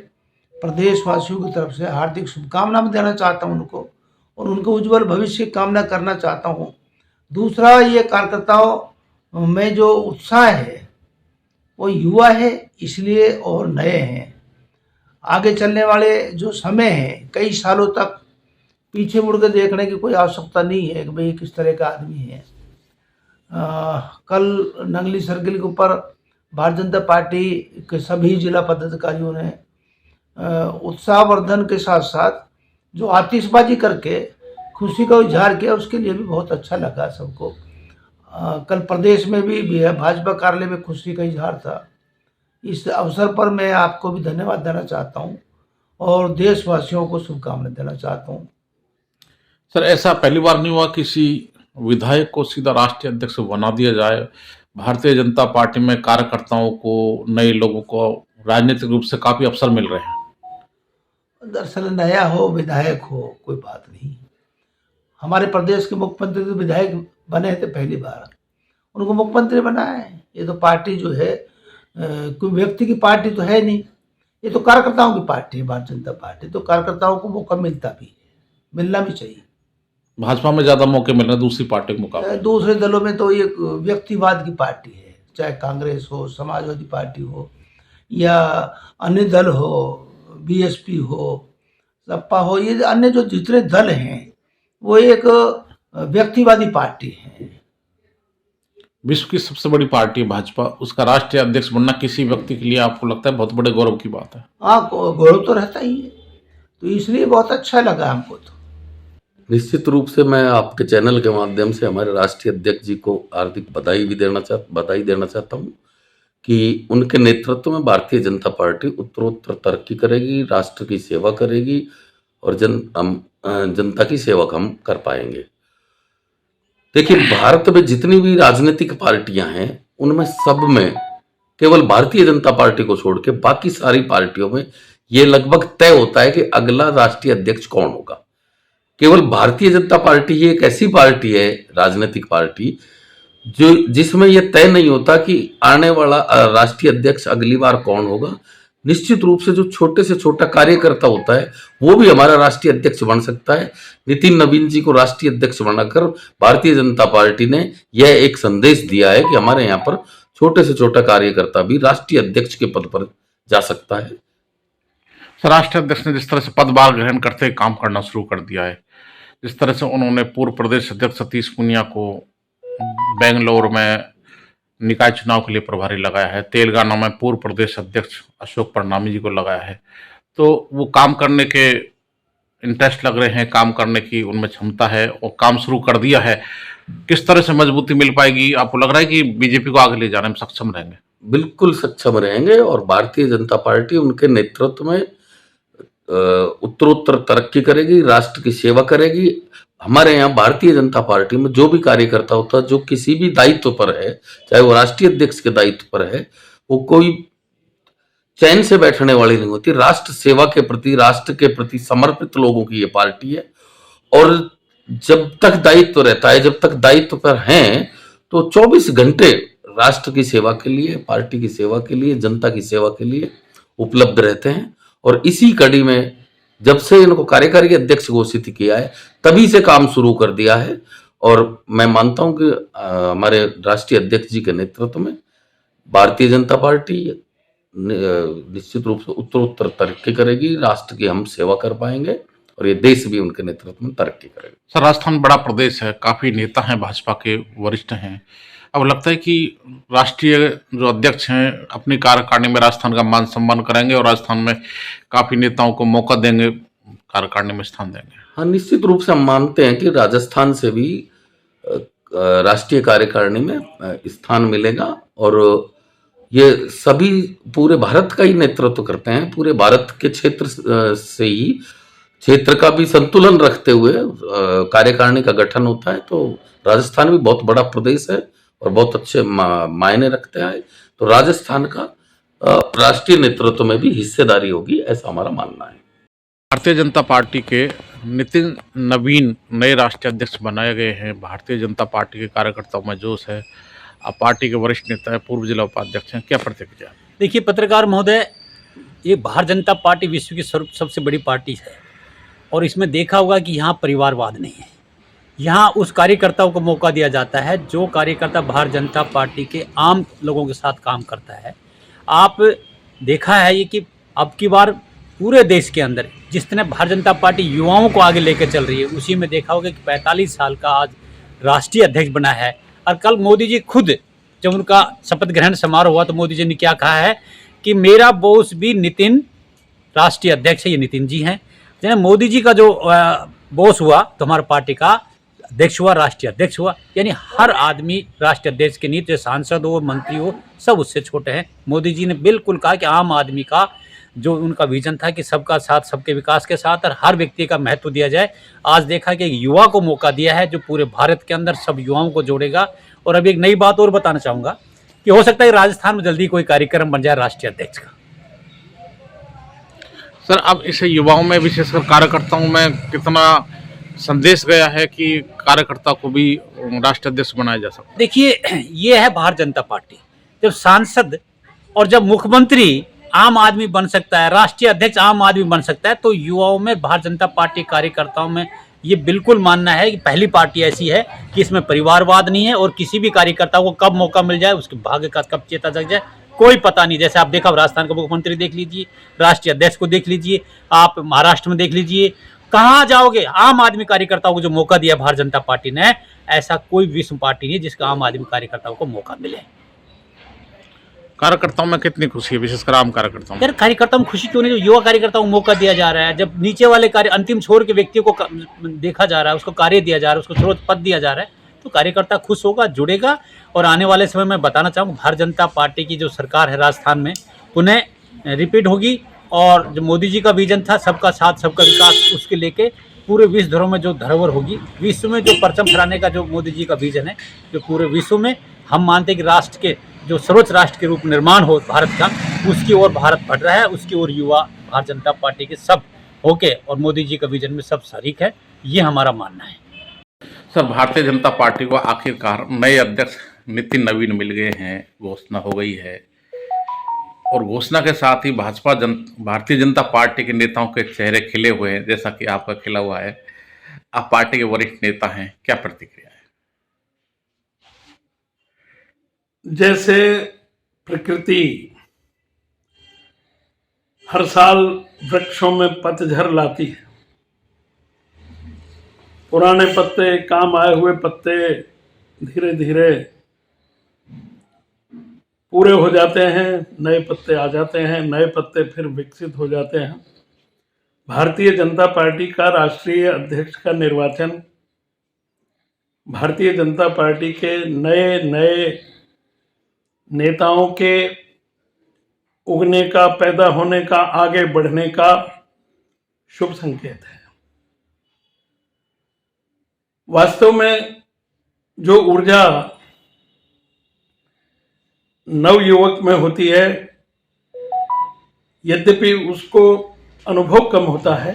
प्रदेशवासियों की तरफ से हार्दिक शुभकामना देना चाहता हूं उनको और उनको उज्जवल भविष्य की कामना करना चाहता हूं। दूसरा, ये कार्यकर्ताओं में जो उत्साह है वो युवा है इसलिए और नए हैं। आगे चलने वाले जो समय है, कई सालों तक पीछे मुड़ के देखने की कोई आवश्यकता नहीं है कि भाई किस तरह का आदमी है। कल नंगली सर्किल के ऊपर भारतीय जनता पार्टी के सभी जिला पदाधिकारियों ने उत्साहवर्धन के साथ साथ जो आतिशबाजी करके खुशी का इजहार किया, उसके लिए भी बहुत अच्छा लगा सबको। कल प्रदेश में भी भाजपा कार्यालय में खुशी का इजहार था। इस अवसर पर मैं आपको भी धन्यवाद देना चाहता हूं और देशवासियों को शुभकामनाएं देना चाहता हूं। सर, ऐसा पहली बार नहीं हुआ किसी विधायक को सीधा राष्ट्रीय अध्यक्ष बना दिया जाए? भारतीय जनता पार्टी में कार्यकर्ताओं को, नए लोगों को राजनीतिक रूप से काफी अवसर मिल रहे हैं। दरअसल नया हो, विधायक हो, कोई बात नहीं। हमारे प्रदेश के मुख्यमंत्री तो विधायक बने थे पहली बार, उनको मुख्यमंत्री बनाया है। ये तो पार्टी जो है कोई व्यक्ति की पार्टी तो है नहीं, ये तो कार्यकर्ताओं की पार्टी है भारतीय जनता पार्टी। तो कार्यकर्ताओं को मौका मिलता भी है, मिलना भी चाहिए। भाजपा में ज्यादा मौके मिल रहे हैं दूसरी पार्टी के मुकाबले। दूसरे दलों में तो ये व्यक्तिवाद की पार्टी है, चाहे कांग्रेस हो, समाजवादी पार्टी हो या अन्य दल हो, बीएसपी हो, सपा हो, ये अन्य जो जितने दल हैं वो एक व्यक्तिवादी पार्टी है। विश्व की सबसे बड़ी पार्टी है भाजपा, उसका राष्ट्रीय अध्यक्ष बनना किसी व्यक्ति के लिए आपको लगता है बहुत बड़े गौरव की बात है? हाँ, गौरव तो रहता ही है, तो इसलिए बहुत अच्छा लगा हमको। तो निश्चित रूप से मैं आपके चैनल के माध्यम से हमारे राष्ट्रीय अध्यक्ष जी को हार्दिक बधाई देना चाहता हूँ कि उनके नेतृत्व में भारतीय जनता पार्टी उत्तरोत्तर तरक्की करेगी, राष्ट्र की सेवा करेगी और जनता की सेवा हम कर पाएंगे। देखिए, भारत में जितनी भी राजनीतिक पार्टियां हैं उनमें सब में केवल भारतीय जनता पार्टी को छोड़ के बाकी सारी पार्टियों में ये लगभग तय होता है कि अगला राष्ट्रीय अध्यक्ष कौन होगा। केवल भारतीय जनता पार्टी ही एक ऐसी पार्टी है, राजनीतिक पार्टी, जो जिसमें यह तय नहीं होता कि आने वाला राष्ट्रीय अध्यक्ष अगली बार कौन होगा। निश्चित रूप से जो छोटे से छोटा कार्यकर्ता होता है वो भी हमारा राष्ट्रीय अध्यक्ष बन सकता है। नितिन नवीन जी को राष्ट्रीय अध्यक्ष बनाकर भारतीय जनता पार्टी ने यह एक संदेश दिया है कि हमारे यहाँ पर छोटे से छोटा कार्यकर्ता भी राष्ट्रीय अध्यक्ष के पद पर जा सकता है। राष्ट्रीय अध्यक्ष ने जिस तरह से पदभार ग्रहण करते ही काम करना शुरू कर दिया है, जिस तरह से उन्होंने पूर्व प्रदेश अध्यक्ष सतीश पूनिया को बेंगलोर में निकाय चुनाव के लिए प्रभारी लगाया है, तेलंगाना में पूर्व प्रदेश अध्यक्ष अशोक परनामी जी को लगाया है, तो वो काम करने के इंटरेस्ट लग रहे हैं, काम करने की उनमें क्षमता है और काम शुरू कर दिया है। किस तरह से मजबूती मिल पाएगी? आपको लग रहा है कि बीजेपी को आगे ले जाने में सक्षम रहेंगे? बिल्कुल सक्षम रहेंगे और भारतीय जनता पार्टी उनके नेतृत्व में उत्तरोत्तर तरक्की करेगी, राष्ट्र की सेवा करेगी। हमारे यहाँ भारतीय जनता पार्टी में जो भी कार्यकर्ता होता है, जो किसी भी दायित्व पर है, चाहे वो राष्ट्रीय अध्यक्ष के दायित्व पर है, वो कोई चैन से बैठने वाली नहीं होती। राष्ट्र सेवा के प्रति, राष्ट्र के प्रति समर्पित लोगों की ये पार्टी है और जब तक दायित्व रहता है, जब तक दायित्व पर हैं, तो 24 घंटे राष्ट्र की सेवा के लिए, पार्टी की सेवा के लिए, जनता की सेवा के लिए उपलब्ध रहते हैं। और इसी कड़ी में जब से इनको कार्यकारी अध्यक्ष घोषित किया है तभी से काम शुरू कर दिया है और मैं मानता हूं कि हमारे राष्ट्रीय अध्यक्ष जी के नेतृत्व में भारतीय जनता पार्टी निश्चित रूप से उत्तरोत्तर तरक्की करेगी, राष्ट्र की हम सेवा कर पाएंगे और ये देश भी उनके नेतृत्व में तरक्की करेगा। सर, राजस्थान बड़ा प्रदेश है, काफी नेता हैं, भाजपा के वरिष्ठ हैं। अब लगता है कि राष्ट्रीय जो अध्यक्ष हैं अपनी कार्यकारिणी में राजस्थान का मान सम्मान करेंगे और राजस्थान में काफी नेताओं को मौका देंगे, कार्यकारिणी में स्थान देंगे। हाँ, निश्चित रूप से हम मानते हैं कि राजस्थान से भी राष्ट्रीय कार्यकारिणी में स्थान मिलेगा और ये सभी पूरे भारत का ही नेतृत्व करते हैं। पूरे भारत के क्षेत्र से ही, क्षेत्र का भी संतुलन रखते हुए कार्यकारिणी का गठन होता है। तो राजस्थान भी बहुत बड़ा प्रदेश है और बहुत अच्छे मायने रखते हैं, तो राजस्थान का राष्ट्रीय नेतृत्व में भी हिस्सेदारी होगी, ऐसा हमारा मानना है। भारतीय जनता पार्टी के नितिन नवीन नए राष्ट्रीय अध्यक्ष बनाए गए हैं। भारतीय जनता पार्टी के कार्यकर्ताओं में जोश है। आप पार्टी के वरिष्ठ नेता है, पूर्व जिला उपाध्यक्ष हैं, क्या प्रतिक्रिया? देखिए पत्रकार महोदय, ये भारतीय जनता पार्टी विश्व की सबसे बड़ी पार्टी है और इसमें देखा होगा कि यहाँ परिवारवाद नहीं है। यहाँ उस कार्यकर्ताओं को मौका दिया जाता है जो कार्यकर्ता भारतीय जनता पार्टी के आम लोगों के साथ काम करता है। आप देखा है ये कि अब की बार पूरे देश के अंदर जिस तरह भारतीय जनता पार्टी युवाओं को आगे लेकर चल रही है, उसी में देखा होगा कि 45 साल का आज राष्ट्रीय अध्यक्ष बना है। और कल मोदी जी खुद जब उनका शपथ ग्रहण समारोह हुआ तो मोदी जी ने क्या कहा है कि मेरा बॉस भी नितिन राष्ट्रीय अध्यक्ष है, ये नितिन जी हैं। जैसे मोदी जी का जो बॉस हुआ तो हमारे पार्टी का अध्यक्ष हुआ, राष्ट्रीय अध्यक्ष हुआ, यानी हर आदमी राष्ट्रीय अध्यक्ष के नीचे, सांसद हो, मंत्री हो, सब उससे छोटे हैं। मोदी जी ने बिल्कुल कहा कि आम आदमी का जो उनका विजन था कि सबका साथ, सबके विकास के साथ और हर व्यक्ति का महत्व दिया जाए। आज देखा कि एक युवा को मौका दिया है जो पूरे भारत के अंदर सब युवाओं को जोड़ेगा। और अभी एक नई बात और बताना चाहूँगा कि हो सकता है राजस्थान में जल्दी कोई कार्यक्रम बन जाए राष्ट्रीय अध्यक्ष का। सर, अब इसे युवाओं में, विशेषकर कार्यकर्ताओं में कितना संदेश गया है कि कार्यकर्ता को भी राष्ट्रीय अध्यक्ष बनाया जा सकता है? देखिए, ये है भारतीय जनता पार्टी। जब सांसद और जब मुख्यमंत्री आम आदमी बन सकता है, राष्ट्रीय अध्यक्ष आम आदमी बन सकता है, तो युवाओं में भारतीय जनता पार्टी कार्यकर्ताओं में ये बिल्कुल मानना है कि पहली पार्टी ऐसी है कि इसमें परिवारवाद नहीं है और किसी भी कार्यकर्ता को कब मौका मिल जाए, उसके भाग्य का कब चेता जग जाए, कोई पता नहीं। जैसे आप देखा राजस्थान का मुख्यमंत्री देख लीजिए, राष्ट्रीय अध्यक्ष को देख लीजिए, आप महाराष्ट्र में देख लीजिए, कहाँ जाओगे? आम आदमी कार्यकर्ताओं को जो मौका दिया भारतीय जनता पार्टी ने, ऐसा कोई विश्व पार्टी नहीं जिसका आम आदमी कार्यकर्ताओं को मौका मिले। कार्यकर्ताओं में कितनी खुशी है, विशेषकर आम कार्यकर्ताओं में? यार, कार्यकर्ताओं में खुशी क्यों नहीं? जो युवा कार्यकर्ताओं को मौका दिया जा रहा है, जब नीचे वाले कार्य अंतिम छोर के व्यक्ति को देखा जा रहा है, उसको कार्य दिया जा रहा है, उसको स्रोत पद दिया जा रहा है, तो कार्यकर्ता खुश होगा, जुड़ेगा। और आने वाले समय में बताना चाहूँगा, भारतीय जनता पार्टी की जो सरकार है राजस्थान में पुनः रिपीट होगी और जो मोदी जी का विजन था सबका साथ, सबका विकास, उसके लेके पूरे विश्व धरोहर में जो धरोहर होगी, विश्व में जो परचम फहराने का जो मोदी जी का विजन है, जो पूरे विश्व में हम मानते हैं कि राष्ट्र के जो सर्वोच्च राष्ट्र के रूप निर्माण हो भारत का, उसकी ओर भारत बढ़ रहा है, उसकी ओर युवा भारतीय जनता पार्टी के सब होके और मोदी जी का विजन में सब शरीक है, ये हमारा मानना है। सर, भारतीय जनता पार्टी को आखिरकार नए अध्यक्ष नितिन नवीन मिल गए हैं, घोषणा हो गई है और घोषणा के साथ ही भारतीय जनता पार्टी के नेताओं के चेहरे खिले हुए हैं, जैसा कि आपका खिला हुआ है। आप पार्टी के वरिष्ठ नेता हैं, क्या प्रतिक्रिया है? जैसे प्रकृति हर साल वृक्षों में पतझड़ लाती है, पुराने पत्ते, काम आए हुए पत्ते धीरे धीरे पूरे हो जाते हैं, नए पत्ते आ जाते हैं, नए पत्ते फिर विकसित हो जाते हैं। भारतीय जनता पार्टी का राष्ट्रीय अध्यक्ष का निर्वाचन भारतीय जनता पार्टी के नए नए नेताओं के उगने का, पैदा होने का, आगे बढ़ने का शुभ संकेत है। वास्तव में जो ऊर्जा नवयुवक में होती है, यद्यपि उसको अनुभव कम होता है,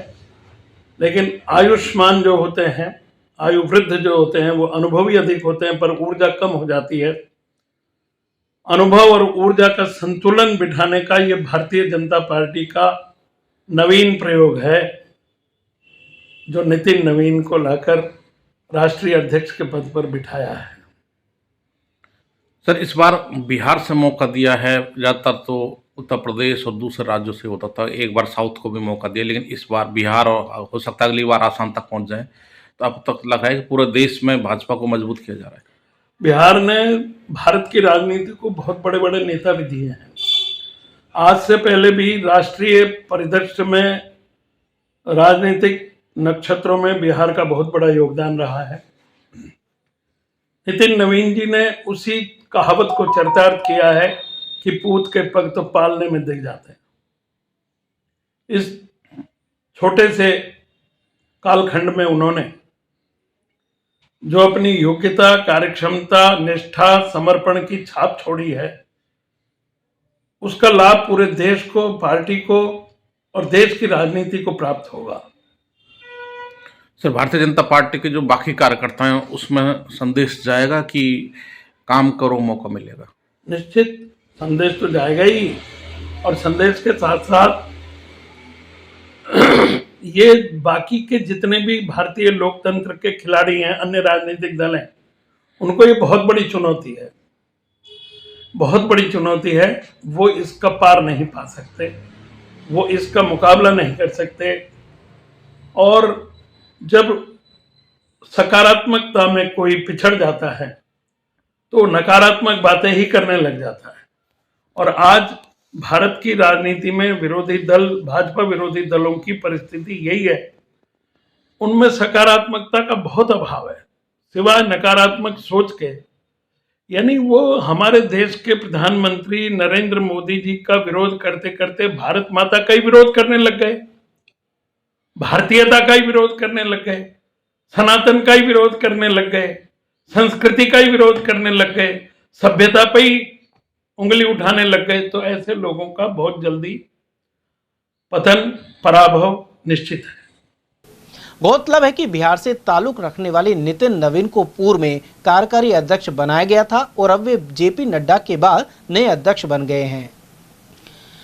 लेकिन आयुष्मान जो होते हैं, आयु वृद्ध जो होते हैं, वो अनुभवी अधिक होते हैं, पर ऊर्जा कम हो जाती है। अनुभव और ऊर्जा का संतुलन बिठाने का ये भारतीय जनता पार्टी का नवीन प्रयोग है, जो नितिन नवीन को लाकर राष्ट्रीय अध्यक्ष के पद पर बिठाया है। सर, इस बार बिहार से मौका दिया है, ज़्यादातर तो उत्तर प्रदेश और दूसरे राज्यों से होता था, एक बार साउथ को भी मौका दिया, लेकिन इस बार बिहार और हो सकता है अगली बार आसाम तक पहुंच जाए। तो अब तक लगा है कि पूरे देश में भाजपा को मजबूत किया जा रहा है। बिहार ने भारत की राजनीति को बहुत बड़े बड़े नेता भी दिए हैं। आज से पहले भी राष्ट्रीय परिदृश्य में, राजनीतिक नक्षत्रों में बिहार का बहुत बड़ा योगदान रहा है। नितिन नवीन जी ने उसी कहावत को चरितार्थ किया है कि पूत के पग तो पालने में दिख जाते हैं। इस छोटे से कालखंड में उन्होंने जो अपनी योग्यता, कार्यक्षमता, निष्ठा, समर्पण की छाप छोड़ी है, उसका लाभ पूरे देश को, पार्टी को और देश की राजनीति को प्राप्त होगा। सर, भारतीय जनता पार्टी के जो बाकी कार्यकर्ता हैं उसमें संदेश जाएगा कि काम करो, मौका मिलेगा? निश्चित संदेश तो जाएगा ही, और संदेश के साथ साथ ये बाकी के जितने भी भारतीय लोकतंत्र के खिलाड़ी हैं, अन्य राजनीतिक दल हैं, उनको ये बहुत बड़ी चुनौती है, बहुत बड़ी चुनौती है। वो इसका पार नहीं पा सकते, वो इसका मुकाबला नहीं कर सकते। और जब सकारात्मकता में कोई पिछड़ जाता है तो नकारात्मक बातें ही करने लग जाता है। और आज भारत की राजनीति में विरोधी दल, भाजपा विरोधी दलों की परिस्थिति यही है, उनमें सकारात्मकता का बहुत अभाव है, सिवाय नकारात्मक सोच के। यानी वो हमारे देश के प्रधानमंत्री नरेंद्र मोदी जी का विरोध करते करते भारत माता का ही विरोध करने लग गए, भारतीयता का ही विरोध करने लग गए, सनातन का ही विरोध करने लग गए, संस्कृति का ही विरोध करने लग गए, सभ्यता पे ही उंगली उठाने लग गए। तो ऐसे लोगों का बहुत जल्दी पतन, पराभव निश्चित है। गौरतलब है कि बिहार से ताल्लुक रखने वाले नितिन नवीन को पूर्व में कार्यकारी अध्यक्ष बनाया गया था और अब वे जेपी नड्डा के बाद नए अध्यक्ष बन गए हैं।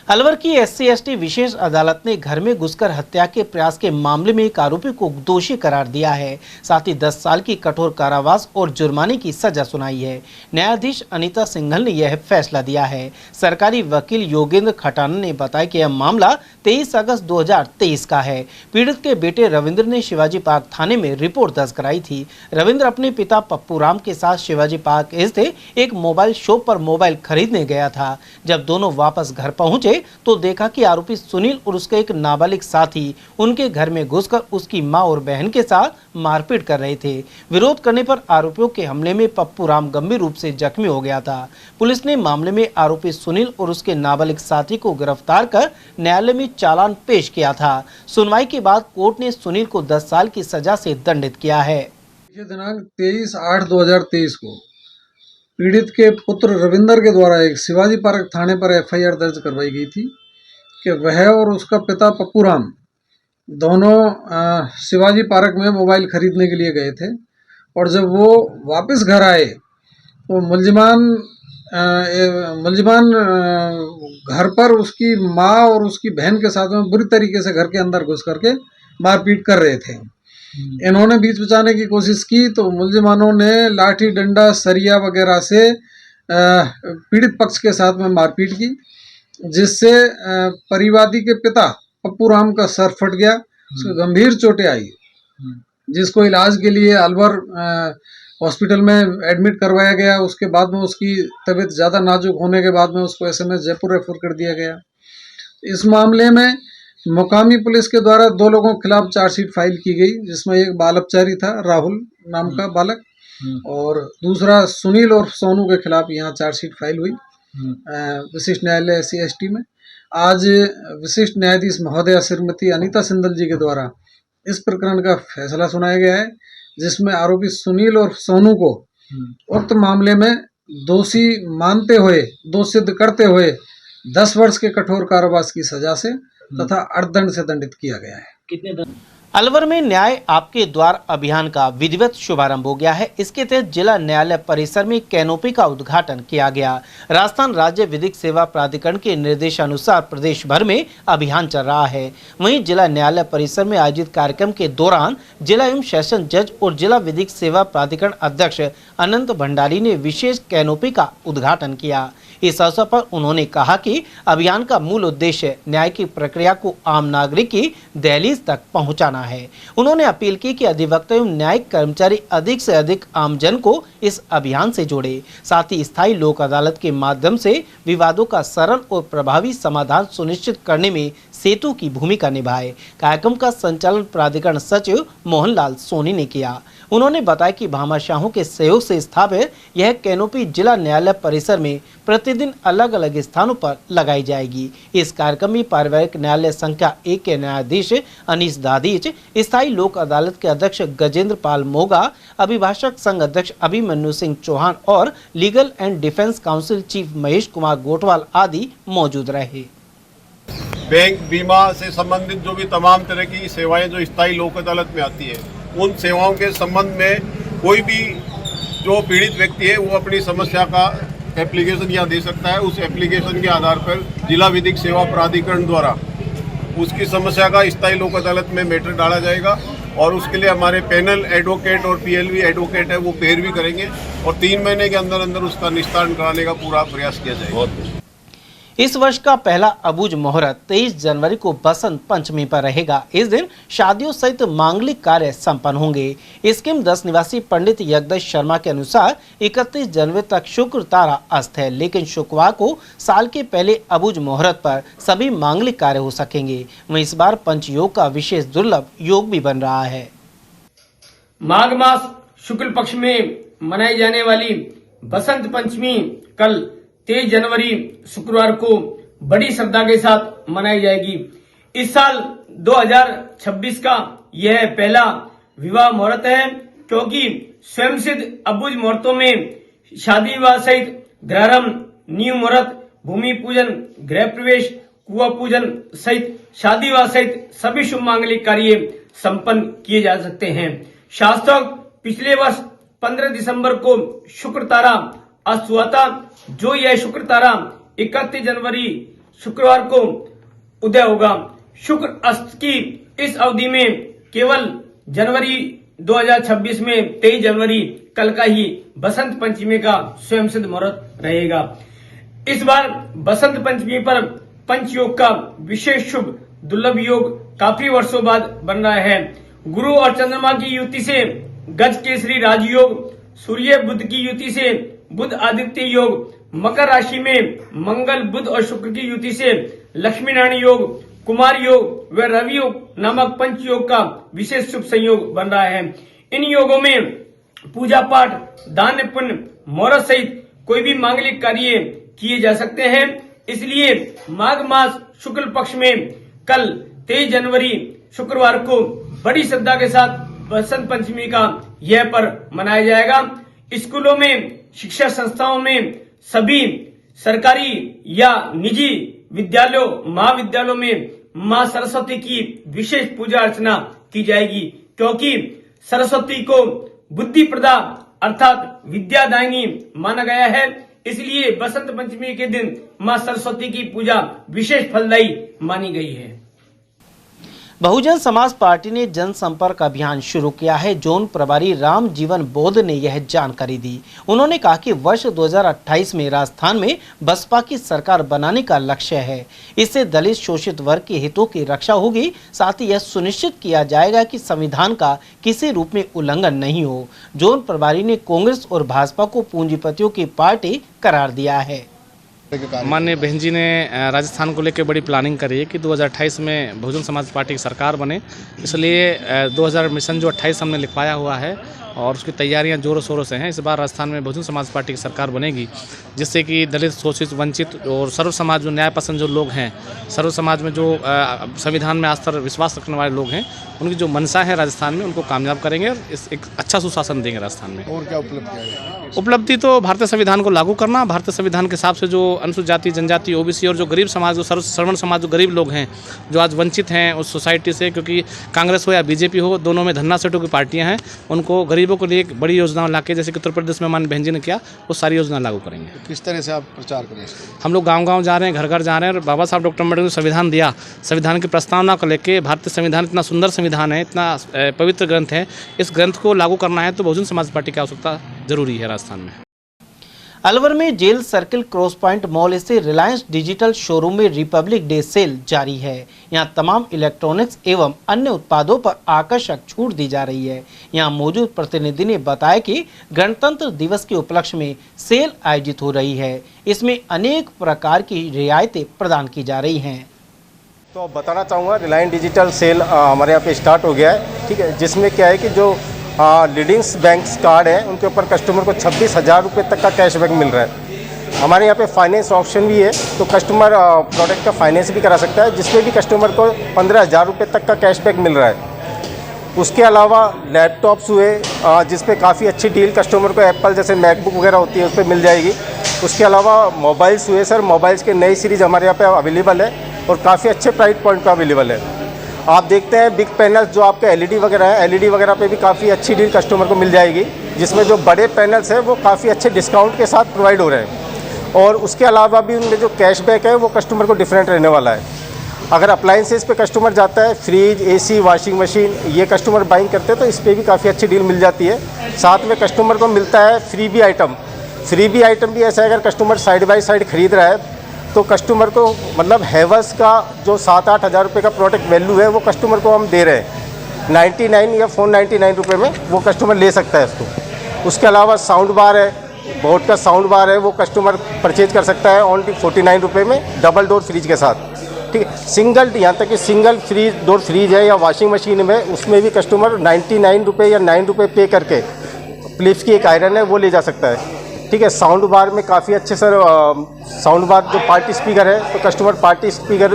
अलवर की SC/ST विशेष अदालत ने घर में घुसकर हत्या के प्रयास के मामले में एक आरोपी को दोषी करार दिया है। साथ ही 10 साल की कठोर कारावास और जुर्माने की सजा सुनाई है। न्यायाधीश अनीता सिंघल ने यह फैसला दिया है। सरकारी वकील योगेंद्र खटाना ने बताया कि यह मामला 23 अगस्त 2023 का है। पीड़ित के बेटे रविंद्र ने शिवाजी पार्क थाने में रिपोर्ट दर्ज कराई थी। रविंद्र अपने पिता पप्पू राम के साथ शिवाजी पार्क स्थित एक मोबाइल शॉप पर मोबाइल खरीदने गया था। जब दोनों वापस घर पहुंचे तो देखा कि आरोपी सुनील और उसके एक नाबालिग साथी उनके घर में घुसकर उसकी मां और बहन के साथ मारपीट कर रहे थे। विरोध करने पर आरोपियों के हमले में पप्पू राम गंभीर रूप से जख्मी हो गया था। पुलिस ने मामले में आरोपी सुनील और उसके नाबालिग साथी को गिरफ्तार कर न्यायालय में चालान पेश किया था। सुनवाई के बाद कोर्ट ने सुनील को 10 साल की सजा से दंडित किया है। दिनांक 23/8/2023 को पीड़ित के पुत्र रविंद्र के द्वारा एक शिवाजी पार्क थाने पर FIR दर्ज करवाई गई थी, कि वह और उसका पिता पप्पू राम दोनों शिवाजी पार्क में मोबाइल खरीदने के लिए गए थे, और जब वो वापस घर आए तो मुलजिमान घर पर उसकी माँ और उसकी बहन के साथ में बुरी तरीके से घर के अंदर घुस करके मारपीट कर रहे थे। इन्होंने बीच बचाने की कोशिश की तो मुलजिमानों ने लाठी डंडा सरिया वगैरह से पीड़ित पक्ष के साथ में मारपीट की, जिससे परिवादी के पिता पप्पू राम का सर फट गया, उसको गंभीर चोटें आई, जिसको इलाज के लिए अलवर हॉस्पिटल में एडमिट करवाया गया। उसके बाद में उसकी तबीयत ज़्यादा नाजुक होने के बाद में उसको एसएमएस जयपुर रेफर कर दिया गया। इस मामले में मुकामी पुलिस के द्वारा 2 लोगों के खिलाफ चार्जशीट फाइल की गई, जिसमें एक बाल अपचारी था राहुल नाम का बालक, और दूसरा सुनील और सोनू के खिलाफ यहाँ चार्जशीट फाइल हुई विशिष्ट न्यायालय SC/ST में। आज विशिष्ट न्यायाधीश महोदया श्रीमती अनीता सिंदल जी के द्वारा इस प्रकरण का फैसला सुनाया गया है, जिसमें आरोपी सुनील और सोनू को उक्त मामले में दोषी मानते हुए, दोष सिद्ध करते हुए 10 वर्ष के कठोर कारावास की सजा से तथा अर्थदंड से दंडित किया गया है। अलवर में न्याय आपके द्वार अभियान का विधिवत शुभारंभ हो गया है। इसके तहत जिला न्यायालय परिसर में कैनोपी का उद्घाटन किया गया। राजस्थान राज्य विधिक सेवा प्राधिकरण के निर्देशानुसार प्रदेश भर में अभियान चल रहा है। वहीं जिला न्यायालय परिसर में आयोजित कार्यक्रम के दौरान जिला एवं सेशन जज और जिला विधिक सेवा प्राधिकरण अध्यक्ष अनंत भंडारी ने विशेष कैनोपी का उद्घाटन किया। इस अवसर पर उन्होंने कहा कि अभियान का मूल उद्देश्य न्याय की प्रक्रिया को आम नागरिक की दहलीज तक पहुंचाना है। उन्होंने अपील की कि अधिवक्ता एवं न्यायिक कर्मचारी अधिक से अधिक आमजन को इस अभियान से जोड़े, साथ ही स्थायी लोक अदालत के माध्यम से विवादों का सरल और प्रभावी समाधान सुनिश्चित करने में सेतु की भूमिका निभाए। कार्यक्रम का संचालन प्राधिकरण सचिव मोहनलाल सोनी ने किया। उन्होंने बताया कि भामाशाहों के सहयोग से स्थापित यह कैनोपी जिला न्यायालय परिसर में प्रतिदिन अलग अलग स्थानों पर लगाई जाएगी। इस कार्यक्रम में पारिवारिक न्यायालय संख्या 1 के न्यायाधीश अनीस दादीच, स्थायी लोक अदालत के अध्यक्ष गजेंद्र पाल मोगा, अभिभाषक संघ अध्यक्ष अभिमन्यु सिंह चौहान और legal and defence council chief Mahesh Kumar Gotwal आदि मौजूद रहे। बैंक बीमा से संबंधित जो भी तमाम तरह की सेवाएं जो स्थायी लोक अदालत में आती है, उन सेवाओं के संबंध में कोई भी जो पीड़ित व्यक्ति है वो अपनी समस्या का एप्लीकेशन यहाँ दे सकता है। उस एप्लीकेशन के आधार पर जिला विधिक सेवा प्राधिकरण द्वारा उसकी समस्या का स्थायी लोक अदालत में मैटर डाला जाएगा, और उसके लिए हमारे पैनल एडवोकेट और PLV एडवोकेट है वो पैरवी करेंगे, और 3 महीने के अंदर अंदर उसका निस्तारण कराने का पूरा प्रयास किया जाएगा। इस वर्ष का पहला अबूझ मुहूर्त 23 जनवरी को बसंत पंचमी पर रहेगा। इस दिन शादियों सहित मांगलिक कार्य संपन्न होंगे। स्कीम 10 निवासी पंडित यज्ञेश शर्मा के अनुसार 31 जनवरी तक शुक्र तारा अस्त है, लेकिन शुक्रवार को साल के पहले अबूझ मुहूर्त पर सभी मांगलिक कार्य हो सकेंगे। वहीं इस बार पंचयोग का विशेष दुर्लभ योग भी बन रहा है। माघ मास शुक्ल पक्ष में मनाई जाने वाली बसंत पंचमी कल 23 जनवरी शुक्रवार को बड़ी श्रद्धा के साथ मनाई जाएगी। इस साल 2026 का यह पहला विवाह मुहूर्त है, क्योंकि स्वयं सिद्ध अबूझ मुहूर्तों में शादी विवाह सहित ग्रहारंभ, नींव मुहूर्त, भूमि पूजन, गृह प्रवेश, कुआं पूजन सहित शादी विवाह सहित सभी शुभ मांगलिक कार्य संपन्न किए जा सकते हैं। शास्त्रों पिछले वर्ष 15 दिसंबर को शुक्र तारा अस्त हुआ था, जो यह शुक्र तारा 31 जनवरी शुक्रवार को उदय होगा। शुक्र अस्त की इस अवधि में केवल जनवरी 2026 में 23 जनवरी कल का ही बसंत पंचमी का स्वयं सिद्ध मुहूर्त रहेगा। इस बार बसंत पंचमी पर पंचयोग का विशेष शुभ दुर्लभ योग काफी वर्षों बाद बन रहा है। गुरु और चंद्रमा की युति से गज केसरी राजयोग, सूर्य बुध की युति से बुध आदित्य योग, मकर राशि में मंगल बुध और शुक्र की युति से लक्ष्मी नारायण योग, कुमार योग व रवि योग नामक पंच योग का विशेष शुभ संयोग बन रहा है। इन योगों में पूजा पाठ, दान पुण्य, मुहूर्त सहित कोई भी मांगलिक कार्य किए जा सकते हैं। इसलिए माघ मास शुक्ल पक्ष में कल 23 जनवरी शुक्रवार को बड़ी श्रद्धा के साथ बसंत पंचमी का यह पर्व मनाया जाएगा। स्कूलों में, शिक्षा संस्थाओं में, सभी सरकारी या निजी विद्यालयों महाविद्यालयों में मां सरस्वती की विशेष पूजा अर्चना की जाएगी, क्योंकि सरस्वती को बुद्धि प्रदा अर्थात विद्यादायिनी माना गया है। इसलिए बसंत पंचमी के दिन मां सरस्वती की पूजा विशेष फलदायी मानी गई है। बहुजन समाज पार्टी ने जनसंपर्क अभियान शुरू किया है। जोन प्रभारी राम जीवन बोध ने यह जानकारी दी। उन्होंने कहा कि वर्ष 2028 में राजस्थान में बसपा की सरकार बनाने का लक्ष्य है। इससे दलित शोषित वर्ग के हितों की रक्षा होगी, साथ ही यह सुनिश्चित किया जाएगा कि संविधान का किसी रूप में उल्लंघन नहीं हो। जोन प्रभारी ने कांग्रेस और भाजपा को पूंजीपतियों की पार्टी करार दिया है। माननीय बहन जी ने राजस्थान को लेकर बड़ी प्लानिंग करी है कि 2028 में बहुजन समाज पार्टी की सरकार बने, इसलिए 2000 मिशन जो 28 हमने लिखवाया हुआ है और उसकी तैयारियां जोरों शोरों से हैं। इस बार राजस्थान में बहुजन समाज पार्टी की सरकार बनेगी, जिससे कि दलित शोषित वंचित और सर्व समाज जो न्याय पसंद जो लोग हैं, सर्व समाज में जो संविधान में आस्था विश्वास रखने वाले लोग हैं, उनकी जो मनसा है राजस्थान में उनको कामयाब करेंगे और एक अच्छा सुशासन देंगे राजस्थान में। और क्या उपलब्धि है? उपलब्धि तो भारतीय संविधान को लागू करना, भारतीय संविधान के हिसाब से जो अनुसूचित जाति जनजाति ओबीसी और जो गरीब समाज जो श्रवण समाज जो गरीब लोग हैं जो आज वंचित हैं उस सोसाइटी से, क्योंकि कांग्रेस हो या बीजेपी हो, दोनों में धन्ना सेठों की पार्टियां हैं, उनको गरीबों के लिए एक बड़ी योजना लाके जैसे कि उत्तर प्रदेश में माननीय बहन जी ने किया, वो सारी योजना लागू करेंगे। किस तरह से आप प्रचार करें? हम लोग गाँव-गाँव जा रहे हैं, घर-घर जा रहे हैं और बाबा साहब डॉक्टर अम्बेडकर ने संविधान दिया, संविधान की प्रस्तावना को लेकर भारतीय संविधान इतना सुंदर संविधान है, इतना पवित्र ग्रंथ है, इस ग्रंथ को लागू करना है तो बहुजन समाज पार्टी की आवश्यकता जरूरी है राजस्थान में। अलवर में jail circle cross point mall स्थित रिलायंस डिजिटल शोरूम में रिपब्लिक डे सेल जारी है। यहां तमाम इलेक्ट्रॉनिक्स एवं अन्य उत्पादों पर आकर्षक छूट दी जा रही है। यहां मौजूद प्रतिनिधि ने बताया कि गणतंत्र दिवस के उपलक्ष्य में सेल आयोजित हो रही है। इसमें अनेक प्रकार की रियायतें प्रदान की जा रही हैं। तो बताना चाहूँगा रिलायंस डिजिटल सेल हमारे यहाँ पे स्टार्ट हो गया है, ठीक है, जिसमें क्या है कि जो लीडिंग्स बैंक्स कार्ड है उनके ऊपर कस्टमर को 26,000 रुपये तक का कैशबैक मिल रहा है। हमारे यहाँ पे फाइनेंस ऑप्शन भी है, तो कस्टमर प्रोडक्ट का फाइनेंस भी करा सकता है, जिसमें भी कस्टमर को 15,000 रुपये तक का कैशबैक मिल रहा है। उसके अलावा लैपटॉप्स हुए जिस पे काफ़ी अच्छी डील कस्टमर को एप्पल जैसे मैकबुक वगैरह होती है उस पर मिल जाएगी। उसके अलावा मोबाइल्स हुए सर, मोबाइल्स के नई सीरीज़ हमारे यहाँ पे अवेलेबल है और काफ़ी अच्छे प्राइस पॉइंट पे अवेलेबल है। आप देखते हैं बिग पैनल्स जो आपके एलईडी वगैरह है, एलईडी वगैरह पे भी काफ़ी अच्छी डील कस्टमर को मिल जाएगी, जिसमें जो बड़े पैनल्स हैं वो काफ़ी अच्छे डिस्काउंट के साथ प्रोवाइड हो रहे हैं। और उसके अलावा भी उनमें जो कैशबैक है वो कस्टमर को डिफरेंट रहने वाला है। अगर अप्लाइंसेस पे कस्टमर जाता है, फ्रिज, एसी, वॉशिंग मशीन, ये कस्टमर बाइंग करते हैं तो इस पर भी काफ़ी अच्छी डील मिल जाती है। साथ में कस्टमर को मिलता है freebie item. Freebie item भी ऐसा है, अगर कस्टमर साइड बाई साइड खरीद रहा है तो कस्टमर को मतलब हैवेल्स का जो 7-8 हज़ार रुपये का प्रोडक्ट वैल्यू है वो कस्टमर को हम दे रहे हैं 99 या 499 रुपये में वो कस्टमर ले सकता है इसको। उसके अलावा साउंड बार है, बोट का साउंड बार है, वो कस्टमर परचेज कर सकता है ओनली 49 रुपये में डबल डोर फ्रिज के साथ, ठीक है। सिंगल, यहाँ तक कि सिंगल फ्रिज डोर फ्रिज है या वॉशिंग मशीन में, उसमें भी कस्टमर 99 रुपये या 9 रुपये पे करके फिलिप्स की एक आयरन है वो ले जा सकता है, ठीक है। साउंड बार में काफ़ी अच्छे सर साउंड बार जो पार्टी स्पीकर है तो कस्टमर पार्टी स्पीकर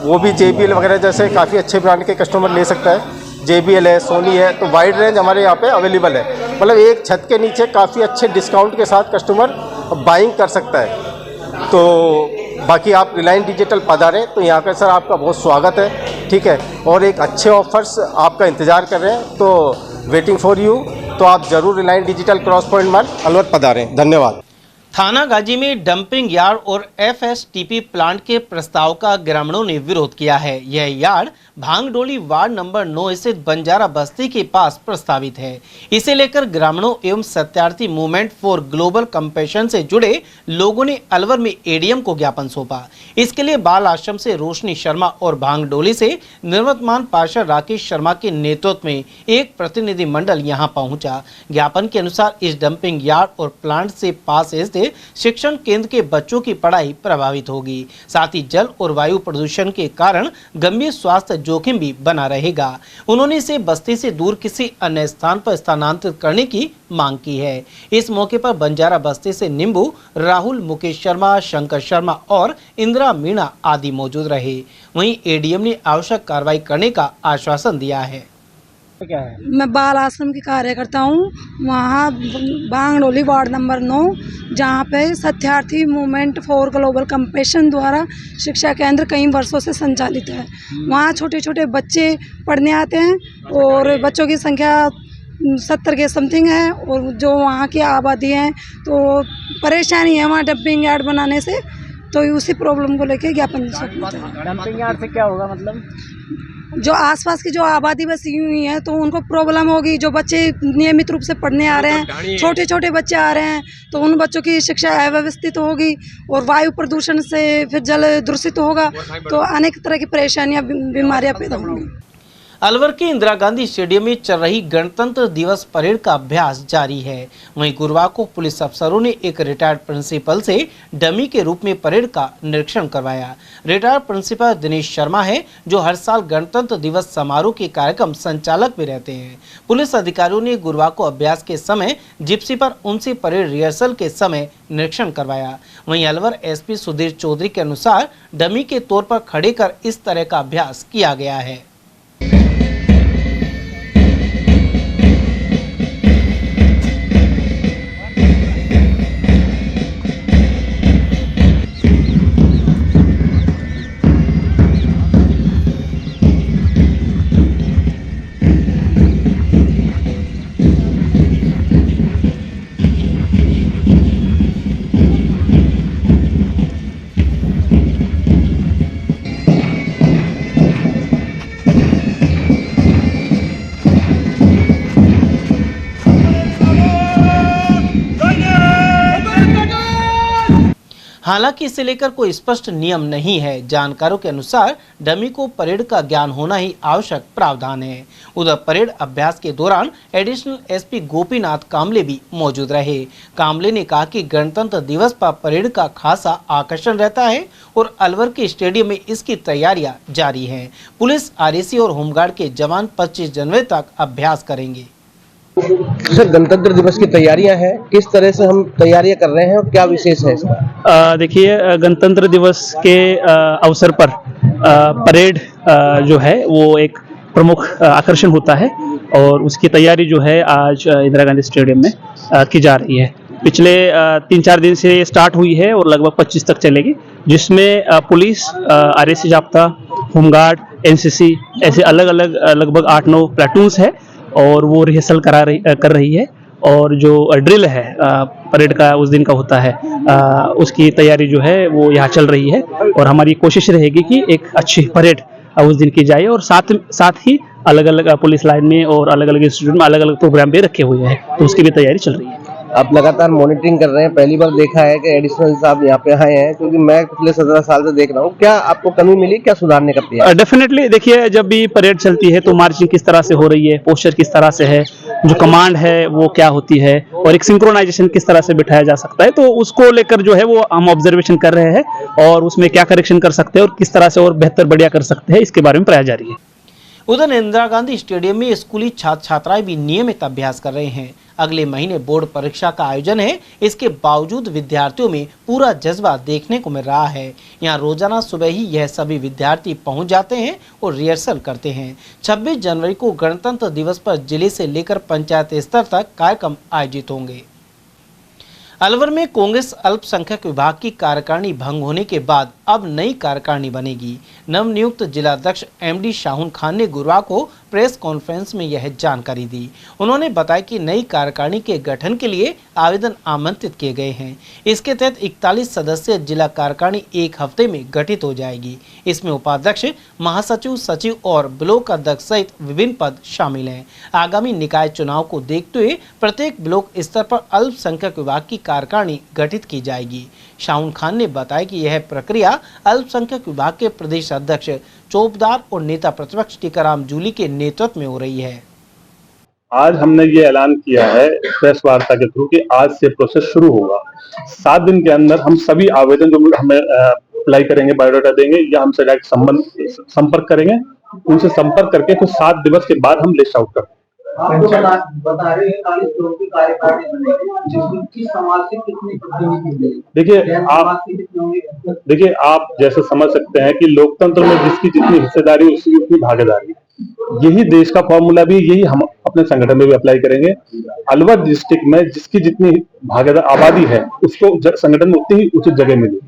वो भी JBL वगैरह जैसे काफ़ी अच्छे ब्रांड के कस्टमर ले सकता है। JBL है, सोनी है, तो वाइड रेंज हमारे यहाँ पे अवेलेबल है। मतलब एक छत के नीचे काफ़ी अच्छे डिस्काउंट के साथ कस्टमर बाइंग कर सकता है। तो बाकी आप रिलायंस डिजिटल पधारें तो यहाँ पे सर आपका बहुत स्वागत है, ठीक है। और एक अच्छे ऑफर्स आपका इंतज़ार कर रहे हैं, तो वेटिंग फॉर यू। तो आप जरूर Reliance Digital Cross Point Mart Alwar पधारें। धन्यवाद। थाना गाजी में डंपिंग यार्ड और FSTP प्लांट के प्रस्ताव का ग्रामीणों ने विरोध किया है। यह यार्ड भांगडोली वार्ड नंबर 9 स्थित बंजारा बस्ती के पास प्रस्तावित है। इसे लेकर ग्रामीणों एवं Satyarthi movement for global compassion से जुड़े लोगों ने अलवर में ADM को ज्ञापन सौंपा। इसके लिए बाल आश्रम से रोशनी शर्मा और भांगडोली से निवर्तमान पार्षद राकेश शर्मा के नेतृत्व में एक प्रतिनिधि मंडल यहां पहुंचा। ज्ञापन के अनुसार इस डंपिंग यार्ड और प्लांट से पास स्थित शिक्षण केंद्र के बच्चों की पढ़ाई प्रभावित होगी, साथ ही जल और वायु प्रदूषण के कारण गंभीर स्वास्थ्य जोखिम भी बना रहेगा। उन्होंने इसे बस्ती से दूर किसी अन्य स्थान पर स्थानांतरित करने की मांग की है। इस मौके पर बंजारा बस्ती से निम्बू, राहुल, मुकेश शर्मा, शंकर शर्मा और इंदिरा मीणा आदि मौजूद रहे। वहीं ADM ने आवश्यक कार्रवाई करने का आश्वासन दिया है। क्या है? मैं बाल आश्रम की कार्यकर्ता हूँ। वहाँ बांगडोली वार्ड नंबर 9, जहाँ पे Satyarthi movement for global compassion द्वारा शिक्षा केंद्र कई वर्षों से संचालित है। वहाँ छोटे छोटे बच्चे पढ़ने आते हैं और बच्चों की संख्या 70 के समथिंग है। और जो वहाँ की आबादी है तो परेशानी है वहाँ डंपिंग यार्ड बनाने से, तो उसी प्रॉब्लम को लेके ज्ञापन डंपिंग यार्ड से क्या होगा? मतलब जो आसपास की जो आबादी बसी हुई है तो उनको प्रॉब्लम होगी। जो बच्चे नियमित रूप से पढ़ने आ रहे हैं, छोटे छोटे बच्चे आ रहे हैं, तो उन बच्चों की शिक्षा अव्यवस्थित होगी और वायु प्रदूषण से फिर जल दूषित होगा, तो अनेक तरह की परेशानियां बीमारियां पैदा होंगी। अलवर के इंदिरा गांधी स्टेडियम में चल रही गणतंत्र दिवस परेड का अभ्यास जारी है। वहीं गुरुवार को पुलिस अफसरों ने एक रिटायर्ड प्रिंसिपल से डमी के रूप में परेड का निरीक्षण करवाया। रिटायर्ड प्रिंसिपल दिनेश शर्मा है, जो हर साल गणतंत्र दिवस समारोह के कार्यक्रम संचालक भी रहते हैं। पुलिस अधिकारियों ने गुरुवार को अभ्यास के समय जिप्सी पर उनसे परेड रिहर्सल के समय निरीक्षण करवाया। वहीं अलवर एसपी सुधीर चौधरी के अनुसार डमी के तौर पर खड़े कर इस तरह का अभ्यास किया गया है। हालांकि इसे लेकर कोई स्पष्ट नियम नहीं है। जानकारों के अनुसार डमी को परेड का ज्ञान होना ही आवश्यक प्रावधान है। उधर परेड अभ्यास के दौरान एडिशनल एसपी गोपीनाथ कामले भी मौजूद रहे। कामले ने कहा कि गणतंत्र दिवस पर परेड का खासा आकर्षण रहता है और अलवर के स्टेडियम में इसकी तैयारियां जारी हैं। पुलिस, आरएसी और होमगार्ड के जवान 25 जनवरी तक अभ्यास करेंगे। सर, गणतंत्र दिवस की तैयारियां हैं, किस तरह से हम तैयारियां कर रहे हैं और क्या विशेष है इसका? देखिए, गणतंत्र दिवस के अवसर पर परेड जो है वो एक प्रमुख आकर्षण होता है और उसकी तैयारी जो है आज इंदिरा गांधी स्टेडियम में की जा रही है। पिछले 3-4 दिन से ये स्टार्ट हुई है और लगभग 25 तक चलेगी, जिसमें पुलिस, आरएसी जाप्ता, होमगार्ड, एनसीसी ऐसे अलग अलग लगभग 8-9 प्लाटून्स है और वो रिहर्सल कर रही है। और जो ड्रिल है परेड का उस दिन का होता है, उसकी तैयारी जो है वो यहाँ चल रही है और हमारी कोशिश रहेगी कि एक अच्छी परेड उस दिन की जाए। और साथ ही अलग अलग पुलिस लाइन में और अलग अलग इंस्टीट्यूट में अलग अलग प्रोग्राम भी रखे हुए हैं, तो उसकी भी तैयारी चल रही है। आप लगातार मॉनिटरिंग कर रहे हैं, पहली बार देखा है कि एडिशनल साहब यहाँ पे आए हैं, क्योंकि मैं पिछले 17 साल से देख रहा हूँ। क्या आपको कमी मिली, क्या सुधारने का प्रयास? डेफिनेटली देखिए, जब भी परेड चलती है तो मार्चिंग किस तरह से हो रही है, पोस्चर किस तरह से है, जो कमांड है वो क्या होती है और एक सिंक्रोनाइजेशन किस तरह से बिठाया जा सकता है, तो उसको लेकर जो है वो हम ऑब्जर्वेशन कर रहे हैं और उसमें क्या करेक्शन कर सकते हैं और किस तरह से और बेहतर बढ़िया कर सकते हैं, इसके बारे में प्रयास जारी है। उधर इंदिरा गांधी स्टेडियम में स्कूली छात्र छात्राएं भी नियमित अभ्यास कर रहे हैं। अगले महीने बोर्ड परीक्षा का आयोजन है, इसके बावजूद विद्यार्थियों में पूरा जज्बा देखने को मिल रहा है। यहाँ रोजाना सुबह ही यह सभी विद्यार्थी पहुंच जाते हैं और रिहर्सल करते हैं। 26 जनवरी को गणतंत्र दिवस पर जिले से लेकर पंचायत स्तर तक कार्यक्रम आयोजित होंगे। अलवर में कांग्रेस अल्पसंख्यक विभाग की कार्यकारिणी भंग होने के बाद अब नई कार्यकारिणी बनेगी। नवनियुक्त जिलाध्यक्ष एमडी शाहून खान ने गुरुवार को प्रेस कॉन्फ्रेंस में यह जानकारी दी। उन्होंने बताया कि नई कार्यकारिणी के गठन के लिए आवेदन आमंत्रित किए गए हैं। इसके तहत 41 सदस्यीय जिला कार्यकारिणी एक हफ्ते में गठित हो जाएगी। इसमें उपाध्यक्ष, महासचिव, सचिव और ब्लॉक अध्यक्ष सहित विभिन्न पद शामिल हैं। आगामी निकाय चुनाव को देखते हुए प्रत्येक ब्लॉक स्तर पर अल्पसंख्यक विभाग की कार्यकारिणी गठित की जाएगी। शाहून खान ने बताया कि यह प्रक्रिया अल्पसंख्यक विभाग के प्रदेश अध्यक्ष चौबदार और नेता प्रतिपक्ष टीकाराम जूली के नेतृत्व में हो रही है। आज हमने ये ऐलान किया है प्रेस वार्ता के थ्रू कि आज से प्रोसेस शुरू होगा। 7 दिन के अंदर हम सभी आवेदन जो हमें अप्लाई करेंगे, बायोडाटा देंगे या हमसे डायरेक्ट संपर्क करेंगे, उनसे संपर्क करके फिर 7 दिवस के बाद हम लिस्ट आउट करते हैं। बता रहे हैं 40 लोगों की कार्यकारिणी बनेगी, जिसमें किस समाज से कितने प्रतिनिधि? देखिए आप जैसे समझ सकते हैं कि लोकतंत्र में जिसकी जितनी हिस्सेदारी उसकी उतनी भागीदारी। यही देश का फॉर्मूला भी यही हम अपने संगठन में भी अप्लाई करेंगे। अलवर डिस्ट्रिक्ट में जिसकी जितनी भागीदार आबादी है उसको संगठन में उतनी ही उचित जगह मिलेगी।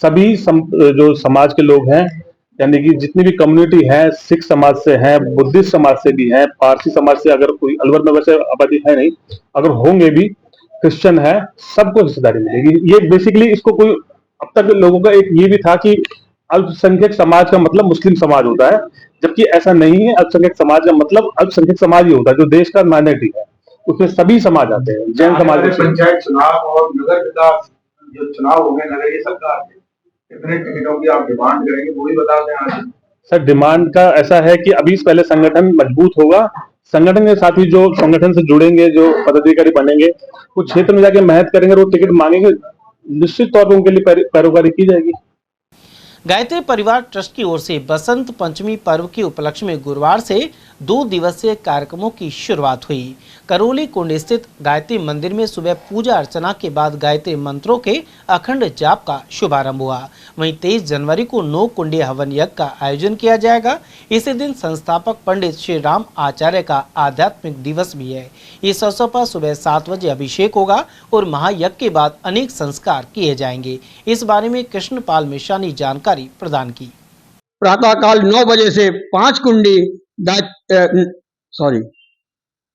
सभी जो समाज के लोग हैं, यानी कि जितनी भी कम्युनिटी है, सिख समाज से हैं, बुद्धिस्ट समाज से भी हैं, पारसी समाज से, अगर कोई अलवर में वैसे आबादी है नहीं, अगर होंगे भी, क्रिश्चियन है, सबको हिस्सेदारी मिलेगी। ये बेसिकली इसको कोई अब तक लोगों का एक ये भी था कि अल्पसंख्यक समाज का मतलब मुस्लिम समाज होता है, जबकि ऐसा नहीं है। अल्पसंख्यक समाज का मतलब अल्पसंख्यक समाज ही होता है जो देश का माइनॉरिटी है, उसमें सभी समाज आते हैं। जैन समाज, पंचायत चुनाव और नगर विकास जो चुनाव हो गए नगरीय सरकार के, कितने टिकटों की आप डिमांड करेंगे वो भी बता दें आज। सर, डिमांड का ऐसा है कि अभी पहले संगठन मजबूत होगा, संगठन के साथ ही जो संगठन से जुड़ेंगे, जो पदाधिकारी बनेंगे, वो क्षेत्र में जाके मेहनत करेंगे और वो टिकट मांगेंगे, निश्चित तौर पर उनके लिए पैरोकारी की जाएगी। गायत्री परिवार ट्रस्ट की ओर से बसंत पंचमी पर्व के उपलक्ष्य में गुरुवार से 2 दिवसीय कार्यक्रमों की शुरुआत हुई। करौली कुंड स्थित गायत्री मंदिर में सुबह पूजा अर्चना के बाद गायत्री मंत्रों के अखंड जाप का शुभारंभ हुआ। वहीं 23 जनवरी को 9 कुंडीय हवन यज्ञ का आयोजन किया जाएगा। इसी दिन संस्थापक पंडित श्री राम आचार्य का आध्यात्मिक दिवस भी है। इस अवसर पर सुबह 7 बजे अभिषेक होगा और महायज्ञ के बाद अनेक संस्कार किए जाएंगे। इस बारे में कृष्णपाल मिश्रा ने जानकारी प्रदान की। प्रातःकाल 9 बजे से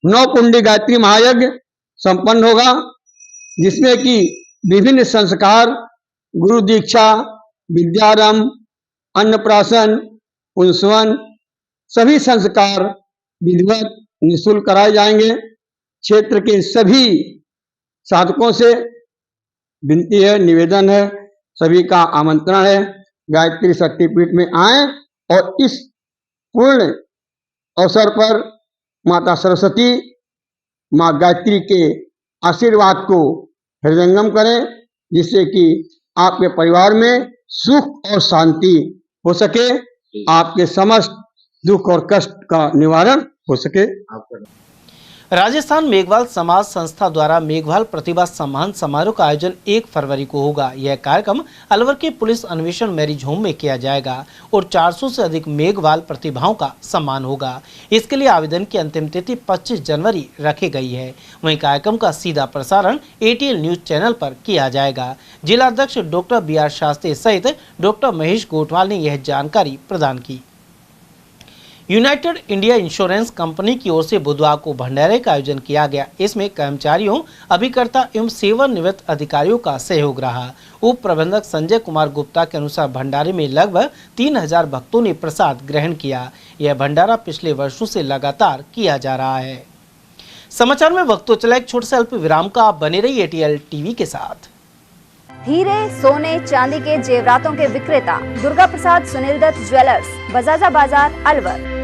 9 कुंडी गायत्री महायज्ञ संपन्न होगा, जिसमें कि विभिन्न संस्कार, गुरु दीक्षा, विद्यारंभ, अन्नप्राशन, पुंसवन, सभी संस्कार विधिवत निःशुल्क कराए जाएंगे। क्षेत्र के सभी साधकों से विनती है, निवेदन है, सभी का आमंत्रण है, गायत्री शक्तिपीठ में आए और इस पूर्ण अवसर पर माता सरस्वती, माँ गायत्री के आशीर्वाद को हृदयंगम करें, जिससे कि आपके परिवार में सुख और शांति हो सके, आपके समस्त दुख और कष्ट का निवारण हो सके। राजस्थान मेघवाल समाज संस्था द्वारा मेघवाल प्रतिभा सम्मान समारोह का आयोजन 1 फरवरी को होगा। यह कार्यक्रम अलवर के पुलिस अन्वेषण मैरिज होम में किया जाएगा और 400 से अधिक मेघवाल प्रतिभाओं का सम्मान होगा। इसके लिए आवेदन की अंतिम तिथि 25 जनवरी रखी गई है। वहीं कार्यक्रम का सीधा प्रसारण ATL न्यूज चैनल पर किया जाएगा। जिला अध्यक्ष डॉक्टर BR शास्त्री सहित डॉक्टर महेश गोठवाल ने यह जानकारी प्रदान की। यूनाइटेड इंडिया इंश्योरेंस कंपनी की ओर से बुधवार को भंडारे का आयोजन किया गया। इसमें कर्मचारियों, अभिकर्ता एवं सेवानिवृत्त अधिकारियों का सहयोग रहा। उप प्रबंधक संजय कुमार गुप्ता के अनुसार भंडारे में लगभग 3000 भक्तों ने प्रसाद ग्रहण किया। यह भंडारा पिछले वर्षों से लगातार किया जा रहा है। समाचार में वक्त तो चला एक छोटे से अल्प विराम का, आप बने रहिए ATL टीवी के साथ। हीरे, सोने, चांदी के जेवरातों के विक्रेता दुर्गा प्रसाद सुनील दत्त ज्वेलर्स, बजाजा बाजार, अलवर।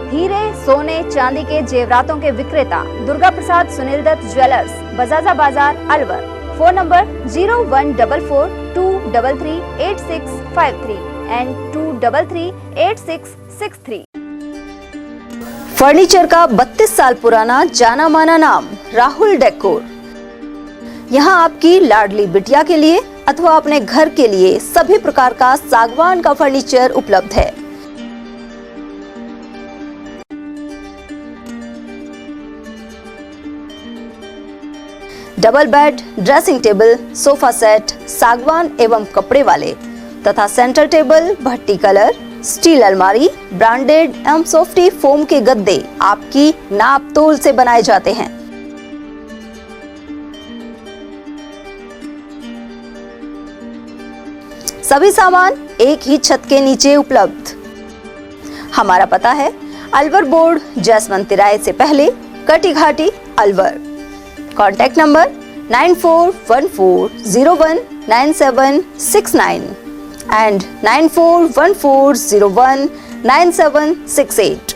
हीरे, सोने, चांदी के जेवरातों के विक्रेता दुर्गा प्रसाद सुनील दत्त ज्वेलर्स, बजाजा बाजार, Alwar. Phone number 0144233863 and 233863। Furniture का 32 साल पुराना जाना माना नाम राहुल डेकोर। यहाँ आपकी लाडली बिटिया के लिए अथवा अपने घर के लिए सभी प्रकार का सागवान का फर्नीचर उपलब्ध है। Double bed, dressing table, sofa set सागवान एवं कपड़े वाले तथा सेंटर टेबल, भट्टी कलर, स्टील अलमारी, ब्रांडेड एवं सॉफ्टी फोम के गद्दे आपकी नाप तोल से बनाए जाते हैं। सभी सामान एक ही छत के नीचे उपलब्ध। हमारा पता है अलवर बोर्ड, जसवंत तिराहे से पहले, कटी घाटी, अलवर। Contact number 9414019769 and 9414019768.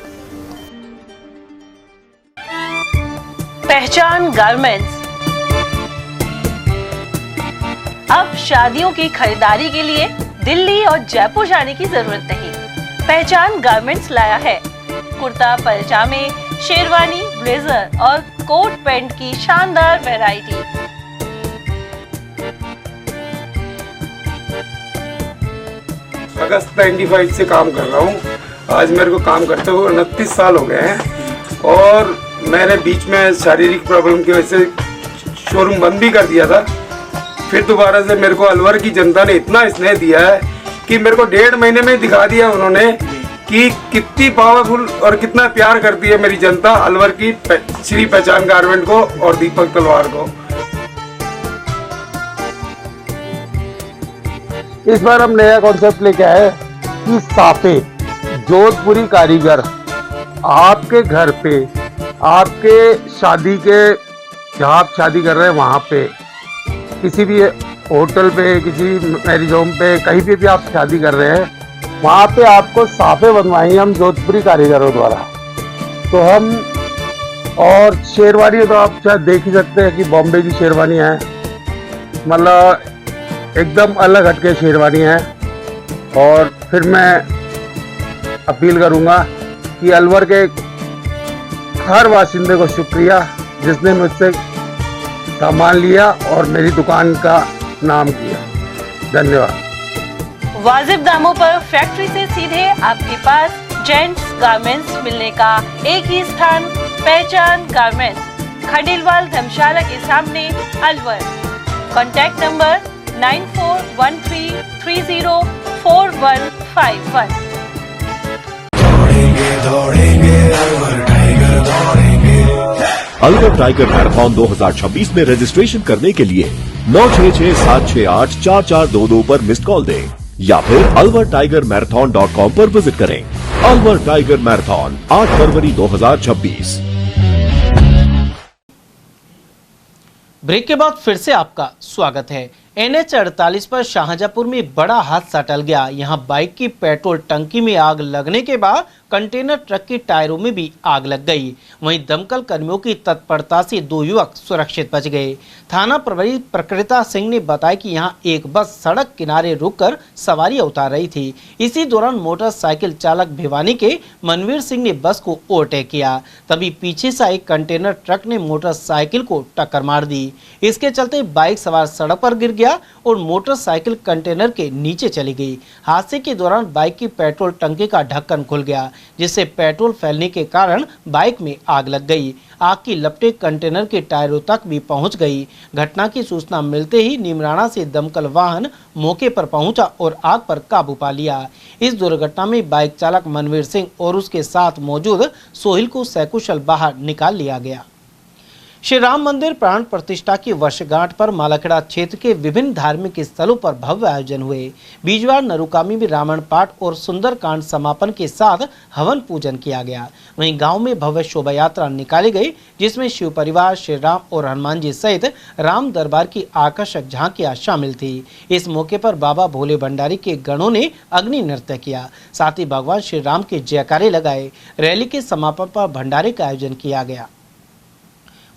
पहचान गारमेंट्स अब शादियों की खरीदारी के लिए दिल्ली और जयपुर जाने की जरूरत नहीं। पहचान गारमेंट्स लाया है कुर्ता पैजामे, शेरवानी, ब्लेजर और कोट पैंट की शानदार वैरायटी। अगस्त 95 से काम कर रहा हूँ। आज मेरे को काम करते हुए 29 साल हो गए हैं और मैंने बीच में शारीरिक प्रॉब्लम की वजह से शोरूम बंद भी कर दिया था। फिर दोबारा से मेरे को अलवर की जनता ने इतना स्नेह दिया है कि मेरे को 1.5 महीने में दिखा दिया उन्होंने कि कितनी पावरफुल और कितना प्यार करती है मेरी जनता अलवर की श्री पहचान गारमेंट को और दीपक तलवार को। इस बार हम नया कॉन्सेप्ट लेके आए कि साफे जोधपुरी कारीगर आपके घर पे, आपके शादी के जहाँ आप शादी कर रहे हैं वहाँ पे, किसी भी होटल पे, किसी मैरिज होम पे, कहीं पे भी आप शादी कर रहे हैं वहाँ पे आपको साफे बनवाएंगे हम जोधपुरी कारीगरों द्वारा। तो हम और शेरवानी तो आप शायद देख ही सकते हैं कि बॉम्बे की शेरवानी है, मतलब एकदम अलग हटके शेरवानी है। और फिर मैं अपील करूँगा कि अलवर के हर वासिंदे को शुक्रिया जिसने मुझसे सामान लिया और मेरी दुकान का नाम किया। धन्यवाद। वाजिब दामों पर फैक्ट्री से सीधे आपके पास जेंट्स गारमेंट्स मिलने का एक ही स्थान पहचान गारमेंट्स, खंडेलवाल धर्मशाला के सामने Alwar. Contact number 9413304151। Alwar tiger marathon 2026 में रजिस्ट्रेशन करने के लिए 9667684422 पर मिस्ड कॉल दें या फिर alvartigermarathon.com पर विजिट करें। अलवर टाइगर मैराथन 8 फरवरी 2026। ब्रेक के बाद फिर से आपका स्वागत है। NH 48 पर शाहजहांपुर में बड़ा हादसा टल गया। यहां बाइक की पेट्रोल टंकी में आग लगने के बाद कंटेनर ट्रक के टायरों में भी आग लग गई। वहीं दमकल कर्मियों की तत्परता से 2 युवक सुरक्षित बच गए। थाना प्रभारी प्रकृता सिंह ने बताया कि यहां एक बस सड़क किनारे रुककर सवारियां उतार रही थी। इसी दौरान मोटरसाइकिल चालक भिवानी के मनवीर सिंह ने बस को ओवरटेक किया। तभी पीछे से एक कंटेनर ट्रक ने मोटरसाइकिल को टक्कर मार दी। इसके चलते बाइक सवार सड़क पर गिर गया और मोटरसाइकिल कंटेनर के नीचे चली गई। हादसे के दौरान बाइक की पेट्रोल टंकी का ढक्कन खुल गया, जिससे पेट्रोल फैलने के कारण बाइक में आग लग गई। आग की लपटें कंटेनर के टायरों तक भी पहुंच गई। घटना की सूचना मिलते ही नीमराणा से दमकल वाहन मौके पर पहुंचा और आग पर काबू पा लिया। इस दुर्घटना में बाइक चालक मनवीर सिंह और उसके साथ मौजूद सोहिल को सकुशल बाहर निकाल लिया गया। श्री राम मंदिर प्राण प्रतिष्ठा की वर्षगांठ पर मालाखेड़ा क्षेत्र के विभिन्न धार्मिक स्थलों पर भव्य आयोजन हुए। बीजवार नरुकामी में रावण पाठ और सुंदरकांड समापन के साथ हवन पूजन किया गया। वहीं गांव में भव्य शोभा यात्रा निकाली गई, जिसमें शिव परिवार, श्री राम और हनुमान जी सहित राम दरबार की आकर्षक झांकियां शामिल थी। इस मौके पर बाबा भोले भंडारी के गणों ने अग्नि नृत्य किया, साथ ही भगवान श्री राम के जयकारे लगाए। रैली के समापन पर भंडारे का आयोजन किया गया।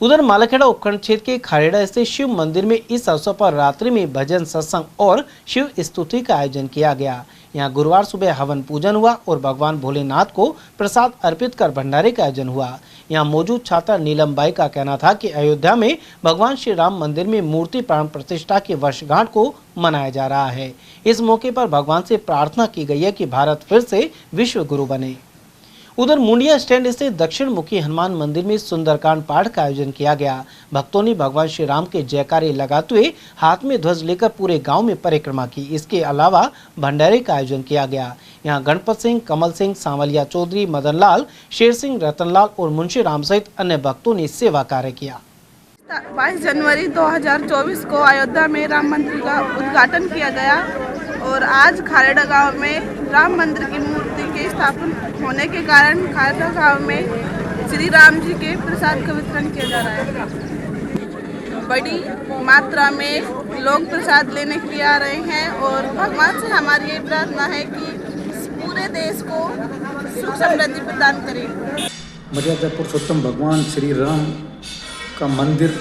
उधर मालाखेड़ा उपखंड क्षेत्र के खारेड़ा स्थित शिव मंदिर में इस अवसर पर रात्रि में भजन, सत्संग और शिव स्तुति का आयोजन किया गया। यहां गुरुवार सुबह हवन पूजन हुआ और भगवान भोलेनाथ को प्रसाद अर्पित कर भंडारे का आयोजन हुआ। यहां मौजूद छात्रा नीलम बाई का कहना था कि अयोध्या में भगवान श्री राम मंदिर में मूर्ति प्राण प्रतिष्ठा की वर्षगांठ को मनाया जा रहा है। इस मौके पर भगवान से प्रार्थना की गई है कि भारत फिर से विश्व गुरु बने। उधर मुंडिया स्टैंड स्थित दक्षिण मुखी हनुमान मंदिर में सुंदरकांड पाठ का आयोजन किया गया। भक्तों ने भगवान श्री राम के जयकारे लगाते हुए हाथ में ध्वज लेकर पूरे गांव में परिक्रमा की। इसके अलावा भंडारे का आयोजन किया गया। यहां गणपत सिंह, कमल सिंह, सांवलिया चौधरी, मदन लाल, शेर सिंह, रतनलाल और मुंशी राम सहित अन्य भक्तों ने सेवा कार्य किया। 22 जनवरी 2024 को अयोध्या में राम मंदिर का उद्घाटन किया गया और आज खारेड़ा गांव में राम मंदिर की मूर्ति के स्थापन होने के कारण खारेड़ा गांव में श्री राम जी के प्रसाद का वितरण किया जा रहा है। बड़ी मात्रा में लोग प्रसाद लेने के लिए आ रहे हैं और भगवान से हमारी ये प्रार्थना है कि पूरे देश को सुख समृद्धि प्रदान करें। मर्यादा पुरुषोत्तम भगवान श्री राम का मंदिर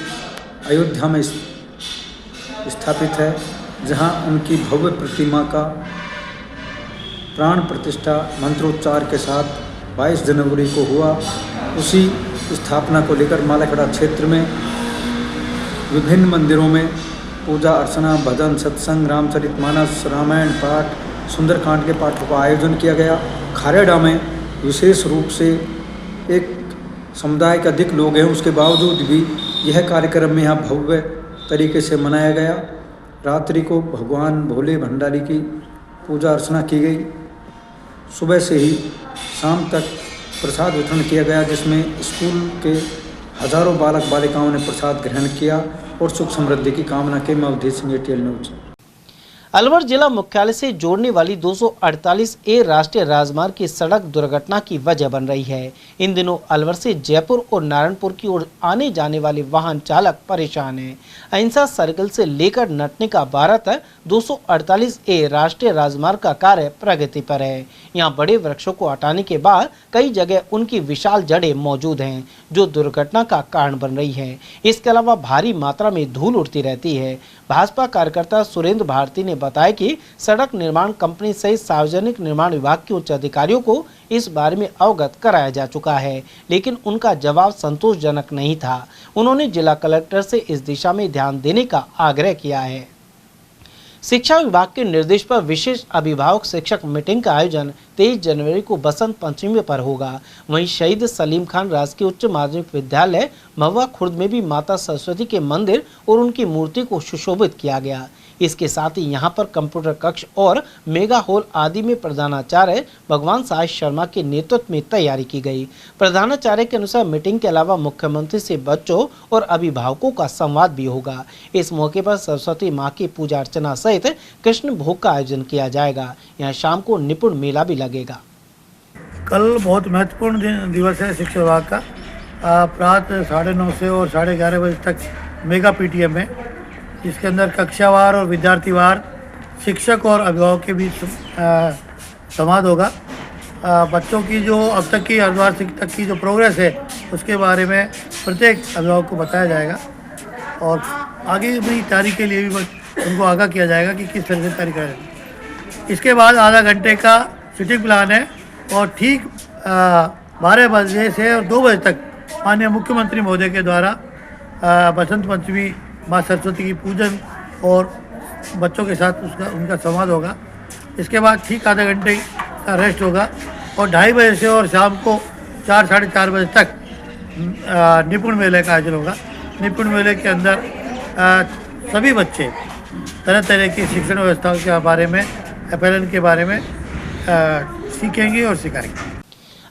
अयोध्या में स्थापित है, जहां उनकी भव्य प्रतिमा का प्राण प्रतिष्ठा मंत्रोच्चार के साथ 22 जनवरी को हुआ। उसी स्थापना को लेकर मालाखेड़ा क्षेत्र में विभिन्न मंदिरों में पूजा अर्चना, भजन, सत्संग, रामचरितमानस, रामायण पाठ, सुंदरकांड के पाठों का आयोजन किया गया। खारेड़ा में विशेष रूप से एक समुदाय के अधिक लोग हैं, उसके बावजूद भी यह कार्यक्रम में यहाँ भव्य तरीके से मनाया गया। रात्रि को भगवान भोले भंडारी की पूजा अर्चना की गई। सुबह से ही शाम तक प्रसाद वितरण किया गया, जिसमें स्कूल के हजारों बालक बालिकाओं ने प्रसाद ग्रहण किया और सुख समृद्धि की कामना के। मैं अवधेश सिंह, ATL न्यूज। अलवर जिला मुख्यालय से जोड़ने वाली 248A राष्ट्रीय राजमार्ग की सड़क दुर्घटना की वजह बन रही है। इन दिनों अलवर से जयपुर और नारायणपुर की ओर आने जाने वाले वाहन चालक परेशान हैं। अहिंसा सर्कल से लेकर नटनिका 12 तक 248A राष्ट्रीय राजमार्ग का कार्य प्रगति पर है। यहाँ बड़े वृक्षों को हटाने के बाद कई जगह उनकी विशाल जड़ें मौजूद हैं, जो दुर्घटना का कारण बन रही है। इसके अलावा भारी मात्रा में धूल उड़ती रहती है। भाजपा कार्यकर्ता सुरेंद्र भारती ने बताया कि सड़क निर्माण कंपनी सहित सार्वजनिक निर्माण विभाग के उच्च अधिकारियों को इस बारे में अवगत कराया जा चुका है, लेकिन उनका जवाब संतोषजनक नहीं था। उन्होंने जिला कलेक्टर से इस दिशा में ध्यान देने का आग्रह किया है। शिक्षा विभाग के निर्देश पर विशेष अभिभावक शिक्षक मीटिंग का आयोजन 23 जनवरी को बसंत पंचमी पर होगा। वहीं शहीद सलीम खान राजकीय उच्च माध्यमिक विद्यालय महुआ खुर्द में भी माता सरस्वती के मंदिर और उनकी मूर्ति को सुशोभित किया गया। इसके साथ ही यहां पर कंप्यूटर कक्ष और मेगा हॉल आदि में प्रधानाचार्य भगवान साय शर्मा के नेतृत्व में तैयारी की गई। प्रधानाचार्य के अनुसार मीटिंग के अलावा मुख्यमंत्री से बच्चों और अभिभावकों का संवाद भी होगा। इस मौके पर सरस्वती मां की पूजा अर्चना सहित कृष्ण भोग का आयोजन किया जाएगा। यहाँ शाम को निपुण मेला भी लगेगा। कल बहुत महत्वपूर्ण दिवस है शिक्षा विभाग का। प्रातः 9:30 से और 11:30 बजे तक मेगा PTM में, जिसके अंदर कक्षावार और विद्यार्थीवार शिक्षक और अभिभावक के बीच संवाद होगा। बच्चों की जो अब तक की अर्धवार्षिक तक की जो प्रोग्रेस है उसके बारे में प्रत्येक अभिभावक को बताया जाएगा और आगे भी तैयारी के लिए भी उनको आगाह किया जाएगा कि किस तरह से तैयारी करें। इसके बाद आधा घंटे का सिटिंग प्लान है और ठीक 12 बजे से और 2 बजे तक माननीय मुख्यमंत्री महोदय के द्वारा बसंत पंचमी माँ सरस्वती की पूजन और बच्चों के साथ उनका संवाद होगा। इसके बाद ठीक आधा घंटे का रेस्ट होगा और 2:30 बजे से और शाम को 4 साढ़े 4 बजे तक निपुण मेले का आयोजन होगा। निपुण मेले के अंदर सभी बच्चे तरह तरह की शिक्षण व्यवस्था के बारे में, FLN के बारे में सीखेंगे और सिखाएंगे।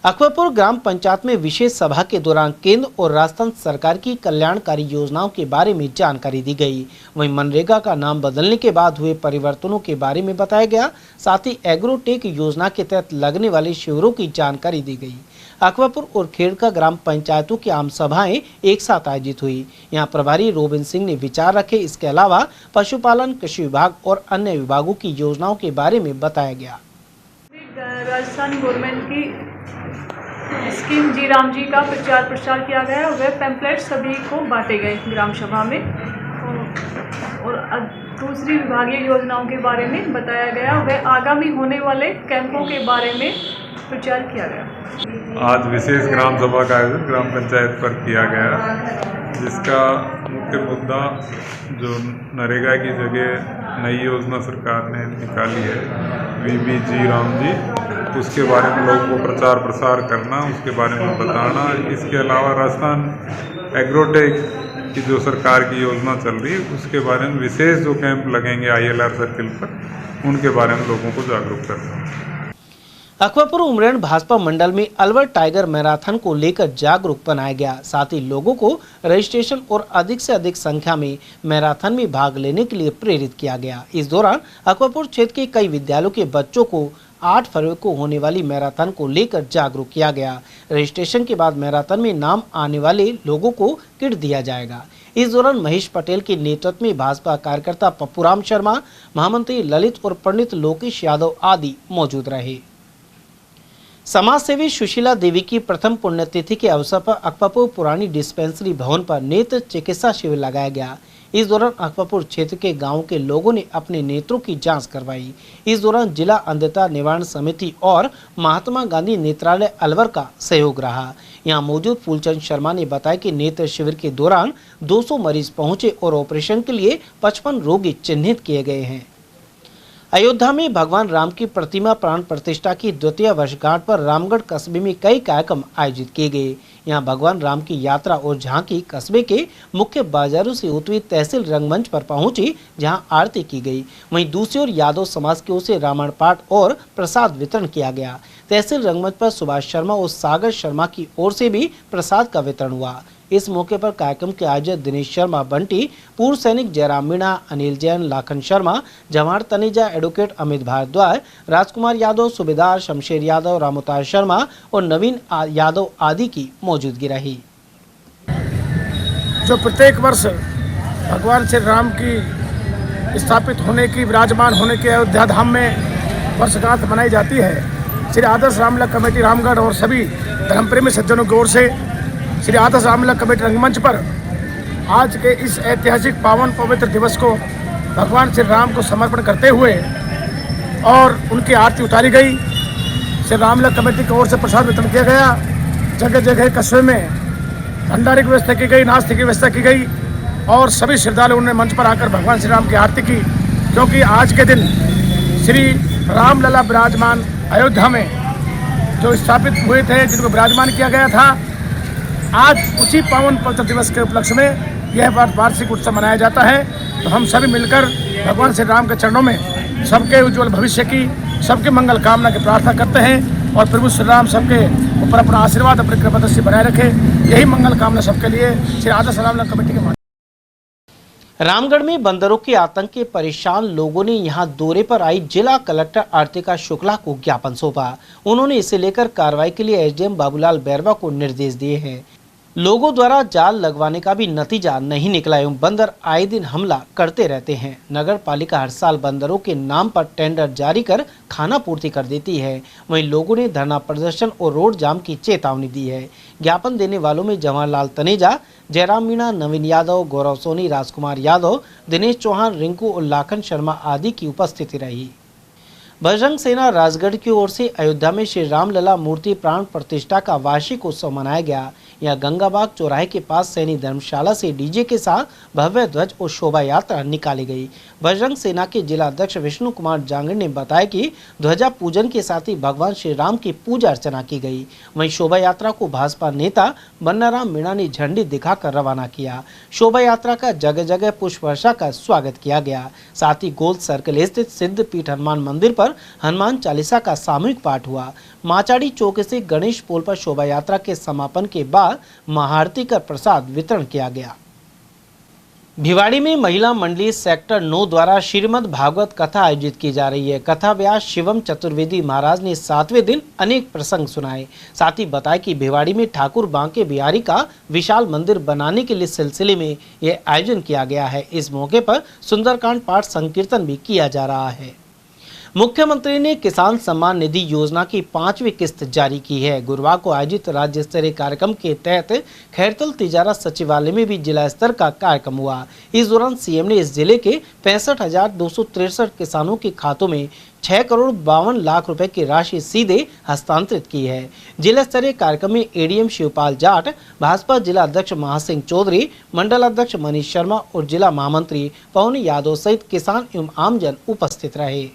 अकबरपुर ग्राम पंचायत में विशेष सभा के दौरान केंद्र और राजस्थान सरकार की कल्याणकारी योजनाओं के बारे में जानकारी दी गई। वहीं मनरेगा का नाम बदलने के बाद हुए परिवर्तनों के बारे में बताया गया। साथ ही एग्रोटेक योजना के तहत लगने वाले शिविरों की जानकारी दी गई। अकबरपुर और खेड़का ग्राम पंचायतों की आम सभाएं एक साथ आयोजित हुई। यहाँ प्रभारी रोबिन सिंह ने विचार रखे। इसके अलावा पशुपालन, कृषि विभाग और अन्य विभागों की योजनाओं के बारे में बताया गया। राजस्थान गवर्नमेंट की स्कीम जी राम जी का प्रचार प्रसार किया गया और वह पैम्पलेट सभी को बांटे गए ग्राम सभा में और दूसरी विभागीय योजनाओं के बारे में बताया गया। वह आगामी होने वाले कैंपों के बारे में प्रचार किया गया। आज विशेष ग्राम सभा का आयोजन ग्राम पंचायत पर किया गया, जिसका मुख्य मुद्दा जो नरेगा की जगह नई योजना सरकार ने निकाली है VBG राम जी, उसके बारे में लोगों को प्रचार प्रसार करना, उसके बारे में बताना। इसके अलावा राजस्थान एग्रोटेक की जो सरकार की योजना चल रही है उसके बारे में विशेष जो कैंप लगेंगे ILR सर्किल पर, उनके बारे में लोगों को जागरूक करना। अकबरपुर उमरेड भाजपा मंडल में अलवर टाइगर मैराथन को लेकर जागरूक बनाया गया। साथ ही लोगों को रजिस्ट्रेशन और अधिक से अधिक संख्या में मैराथन में भाग लेने के लिए प्रेरित किया गया। इस दौरान अकबरपुर क्षेत्र के कई विद्यालयों के बच्चों को 8 फरवरी को होने वाली मैराथन को लेकर जागरूक किया गया। रजिस्ट्रेशन के बाद मैराथन में नाम आने वाले लोगों को किट दिया जाएगा। इस दौरान महेश पटेल के नेतृत्व में भाजपा कार्यकर्ता पप्पूराम शर्मा, महामंत्री ललित और पंडित लोकेश यादव आदि मौजूद रहे। समाज सेवी सुशीला देवी की प्रथम पुण्यतिथि के अवसर पर अकबरपुर पुरानी डिस्पेंसरी भवन पर नेत्र चिकित्सा शिविर लगाया गया। इस दौरान अकबरपुर क्षेत्र के गांवों के लोगों ने अपने नेत्रों की जांच करवाई। इस दौरान जिला अंधता निवारण समिति और महात्मा गांधी नेत्रालय अलवर का सहयोग रहा। यहां मौजूद फूलचंद शर्मा ने बताया कि नेत्र शिविर के दौरान 200 मरीज पहुंचे और ऑपरेशन के लिए 55 रोगी चिन्हित किए गए हैं। अयोध्या में भगवान राम की प्रतिमा प्राण प्रतिष्ठा की द्वितीय वर्षगांठ पर रामगढ़ कस्बे में कई कार्यक्रम आयोजित किए गए। यहां भगवान राम की यात्रा और झांकी कस्बे के मुख्य बाजारों से होती हुई तहसील रंगमंच पर पहुंची, जहां आरती की गई। वहीं दूसरी ओर यादव समाज की ओर से रामायण पाठ और प्रसाद वितरण किया गया। तहसील रंगमंच पर सुभाष शर्मा और सागर शर्मा की ओर से भी प्रसाद का वितरण हुआ। इस मौके पर कार्यक्रम के आयोजक दिनेश शर्मा बंटी, पूर्व सैनिक जयराम मीणा, अनिल जैन, लाखन शर्मा, जवाहर तनेजा, एडवोकेट अमित भारद्वाज, राजकुमार यादव, सूबेदार शमशेर यादव, रामोतार शर्मा और नवीन यादव आदि की मौजूदगी रही। जो प्रत्येक वर्ष भगवान श्री राम की स्थापित होने की, विराजमान होने की अयोध्या धाम में वर्षगांठ मनाई जाती है, श्री आदर्श रामलला कमेटी रामगढ़ और सभी धर्मप्रेमी सज्जनों की ओर से श्री आदर्श रामलला कमेटी रंगमंच पर आज के इस ऐतिहासिक पावन पवित्र दिवस को भगवान श्री राम को समर्पण करते हुए और उनकी आरती उतारी गई। श्री रामलला कमेटी की ओर से प्रसाद वितरण किया गया। जगह जगह कस्बे में भंडारे की व्यवस्था की गई, नाश्ते की व्यवस्था की गई और सभी श्रद्धालुओं ने मंच पर आकर भगवान श्री राम की आरती की, क्योंकि आज के दिन श्री रामलला विराजमान अयोध्या में जो स्थापित हुए थे, जिनको विराजमान किया गया था, आज उसी पावन पवित्र दिवस के उपलक्ष्य में यह वार्षिक उत्सव मनाया जाता है। तो हम सभी मिलकर भगवान श्री राम के चरणों में सबके उज्जवल भविष्य की, सबके मंगल कामना की प्रार्थना करते हैं और प्रभु श्री राम सबके ऊपर अपना आशीर्वाद, अपनी कृपा दृष्टि बनाए रखे। यही मंगल कामना सबके लिए श्री आदर्श रामलला कमेटी के। रामगढ़ में बंदरों के आतंक के परेशान लोगों ने यहां दौरे पर आई जिला कलेक्टर आरतिका शुक्ला को ज्ञापन सौंपा। उन्होंने इसे लेकर कार्रवाई के लिए एसडीएम बाबूलाल बैरवा को निर्देश दिए हैं। लोगों द्वारा जाल लगवाने का भी नतीजा नहीं निकला एवं बंदर आए दिन हमला करते रहते हैं। नगर पालिका हर साल बंदरों के नाम पर टेंडर जारी कर खाना पूर्ति कर देती है। वहीं लोगों ने धरना प्रदर्शन और रोड जाम की चेतावनी दी है। ज्ञापन देने वालों में जवाहरलाल तनेजा, जयराम मीणा, नवीन यादव, गौरव सोनी, राजकुमार यादव, दिनेश चौहान, रिंकू और लाखन शर्मा आदि की उपस्थिति रही। बजरंग सेना राजगढ़ की ओर से अयोध्या में श्री रामलला मूर्ति प्राण प्रतिष्ठा का वार्षिक उत्सव मनाया गया। यह गंगाबाग चौराहे के पास सैनी धर्मशाला से डीजे के साथ भव्य ध्वज और शोभा यात्रा निकाली गई। बजरंग सेना के जिला अध्यक्ष विष्णु कुमार जांगड़ ने बताया कि ध्वजा पूजन के साथ ही भगवान श्री राम की पूजा अर्चना की गई। वहीं शोभा यात्रा को भाजपा नेता बन्नाराम मीणा ने झंडी दिखाकर रवाना किया। शोभा यात्रा का जगह जगह पुष्प वर्षा का स्वागत किया गया। साथ ही गोल सर्कल स्थित सिद्ध पीठ हनुमान मंदिर पर हनुमान चालीसा का सामूहिक पाठ हुआ। माचाड़ी चौक से गणेश पोल पर शोभा यात्रा के समापन के बाद महाआरती कर प्रसाद वितरण किया गया। भिवाड़ी में महिला मंडली सेक्टर 9 द्वारा श्रीमद् भागवत कथा आयोजित की जा रही है। कथा व्यास शिवम चतुर्वेदी महाराज ने 7वें दिन अनेक प्रसंग सुनाए। साथ ही बताया कि भिवाड़ी में ठाकुर बांके बिहारी का विशाल मंदिर बनाने के लिए सिलसिले में यह आयोजन किया गया है। इस मौके पर सुंदरकांड पाठ संकीर्तन भी किया जा रहा है। मुख्यमंत्री ने किसान सम्मान निधि योजना की 5वीं किस्त जारी की है। गुरुवार को आयोजित राज्य स्तरीय कार्यक्रम के तहत खैरतल तिजारा सचिवालय में भी जिला स्तर का कार्यक्रम हुआ। इस दौरान सीएम ने इस जिले के 65,263 किसानों के खातों में 6,52,00,000 रुपए की राशि सीधे हस्तांतरित की है। जिला स्तरीय कार्यक्रम में एडीएम शिवपाल जाट, भाजपा जिला अध्यक्ष महासिंह चौधरी, मंडल अध्यक्ष मनीष शर्मा और जिला महामंत्री पवन यादव सहित किसान एवं आमजन उपस्थित रहे।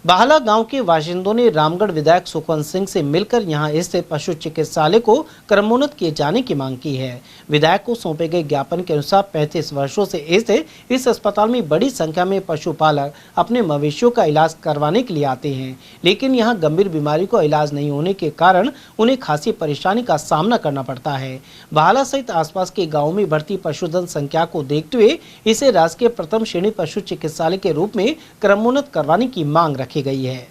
बाहला गांव के बाशिंदों ने रामगढ़ विधायक सुखवंत सिंह से मिलकर यहां स्थित पशु चिकित्सालय को क्रमोन्नत किए जाने की मांग की है। विधायक को सौंपे गए ज्ञापन के अनुसार 35 वर्षों से स्थित इस अस्पताल में बड़ी संख्या में पशुपालक अपने मवेशियों का इलाज करवाने के लिए आते हैं, लेकिन यहां गंभीर बीमारी का इलाज नहीं होने के कारण उन्हें खासी परेशानी का सामना करना पड़ता है। बाहला सहित आसपास के गाँव में बढ़ती पशुधन संख्या को देखते हुए इसे राजकीय प्रथम श्रेणी पशु चिकित्सालय के रूप में क्रमोन्नत करवाने की मांग रखी गई है।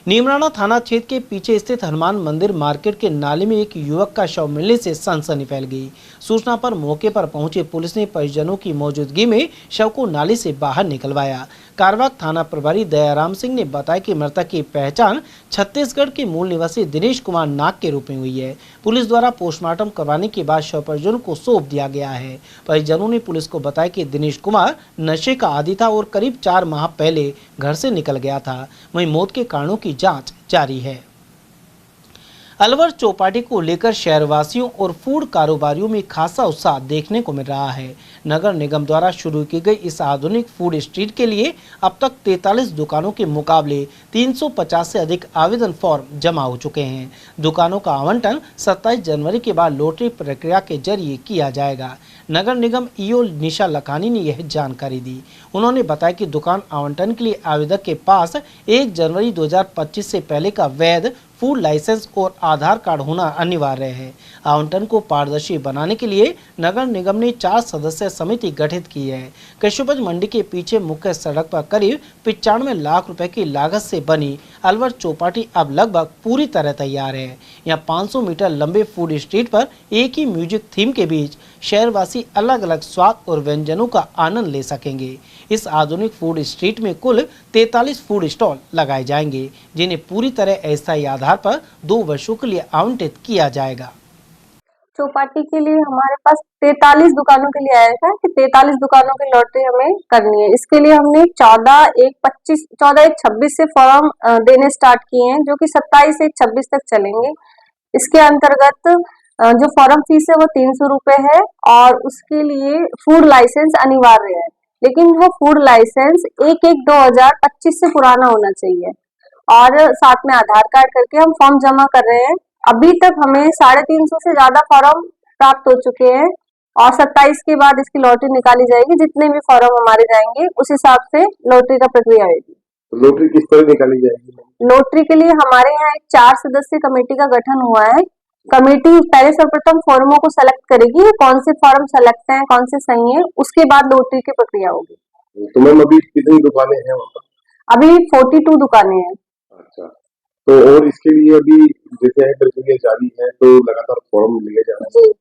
नीमराना थाना क्षेत्र के पीछे स्थित हनुमान मंदिर मार्केट के नाले में एक युवक का शव मिलने से सनसनी फैल गई। सूचना पर मौके पर पहुंचे पुलिस ने परिजनों की मौजूदगी में शव को नाले से बाहर निकलवाया। कारवाक थाना प्रभारी दयाराम सिंह ने बताया कि मृतक की पहचान छत्तीसगढ़ के मूल निवासी दिनेश कुमार नाग के रूप में हुई है। पुलिस द्वारा पोस्टमार्टम करवाने के बाद शव परिजनों को सौंप दिया गया है। परिजनों ने पुलिस को बताया कि दिनेश कुमार नशे का आदी था और करीब 4 माह पहले घर से निकल गया था। वहीं मौत के कारणों की जांच जारी है। अलवर चौपाटी को लेकर शहरवासियों और फूड कारोबारियों में खासा उत्साह देखने को मिल रहा है। नगर निगम द्वारा शुरू की गई इस आधुनिक फूड स्ट्रीट के लिए अब तक 43 दुकानों के मुकाबले 350 से अधिक आवेदन फॉर्म जमा हो चुके हैं। दुकानों का आवंटन 27 जनवरी के बाद लॉटरी प्रक्रिया के जरिए किया जाएगा। नगर निगम ईओ निशा लखानी ने यह जानकारी दी। उन्होंने बताया कि दुकान आवंटन के लिए आवेदक के पास 1 जनवरी 2025 से पहले का वैध फूड लाइसेंस और आधार कार्ड होना अनिवार्य है। आवंटन को पारदर्शी बनाने के लिए नगर निगम ने 4 सदस्यीय समिति गठित की है। कृषि उपज मंडी के पीछे मुख्य सड़क पर करीब 95 लाख रुपए की लागत से बनी अलवर चौपाटी अब लगभग पूरी तरह तैयार है। यहाँ 500 मीटर लंबे फूड स्ट्रीट पर एक ही म्यूजिक थीम के बीच शहरवासी अलग अलग स्वाद और व्यंजनों का आनंद ले सकेंगे। इस आधुनिक फूड स्ट्रीट में कुल 43 फूड स्टॉल लगाए जाएंगे, जिन्हें पूरी तरह अस्थायी आधार पर 2 वर्षों के लिए आवंटित किया जाएगा। चौपाटी के लिए हमारे पास 43 दुकानों के लिए आया था कि 43 दुकानों की लॉटरी हमें करनी है। इसके लिए हमने 14/1/26 से फॉर्म देने स्टार्ट किए हैं, जो कि 27/1/26 तक चलेंगे। इसके अंतर्गत जो फॉर्म फीस है वो 300 रुपए है और उसके लिए फूड लाइसेंस अनिवार्य है, लेकिन वो फूड लाइसेंस 1/1/2025 से पुराना होना चाहिए और साथ में आधार कार्ड करके हम फॉर्म जमा कर रहे हैं। अभी तक हमें 350 से ज्यादा फॉर्म प्राप्त हो चुके हैं और 27 के बाद इसकी लॉटरी निकाली जाएगी। जितने भी फॉर्म हमारे जाएंगे उस हिसाब से लॉटरी का प्रक्रिया होगी। लॉटरी किस तरह निकाली जाएगी? लॉटरी के लिए हमारे यहाँ एक 4 सदस्यीय कमेटी का गठन हुआ है। कमेटी पहले सर्वप्रथम फॉर्मों को सेलेक्ट करेगी, कौन से फॉर्म सेलेक्ट हैं, कौन से सही हैं, उसके बाद लॉटरी की प्रक्रिया होगी। तो मैम अभी कितनी दुकानें हैं वहाँ पर? अभी 42 दुकानें हैं। अच्छा, तो और इसके लिए अभी जैसे है प्रक्रिया जारी है, तो लगातार फॉर्म लिए जा रहे हैं।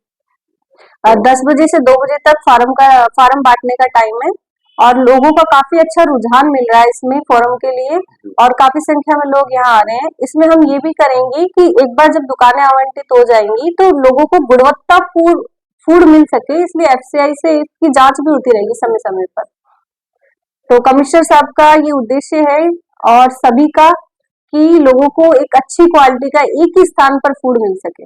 10 बजे से 2 बजे तक फॉर्म बांटने का टाइम है और लोगों का काफी अच्छा रुझान मिल रहा है इसमें फॉर्म के लिए और काफी संख्या में लोग यहाँ आ रहे हैं। इसमें हम ये भी करेंगे कि एक बार जब दुकानें आवंटित हो जाएंगी तो लोगों को गुणवत्ता फूड मिल सके, इसलिए एफसीआई से इसकी जांच भी होती रहेगी समय समय पर। तो कमिश्नर साहब का ये उद्देश्य है और सभी का कि लोगों को एक अच्छी क्वालिटी का एक ही स्थान पर फूड मिल सके।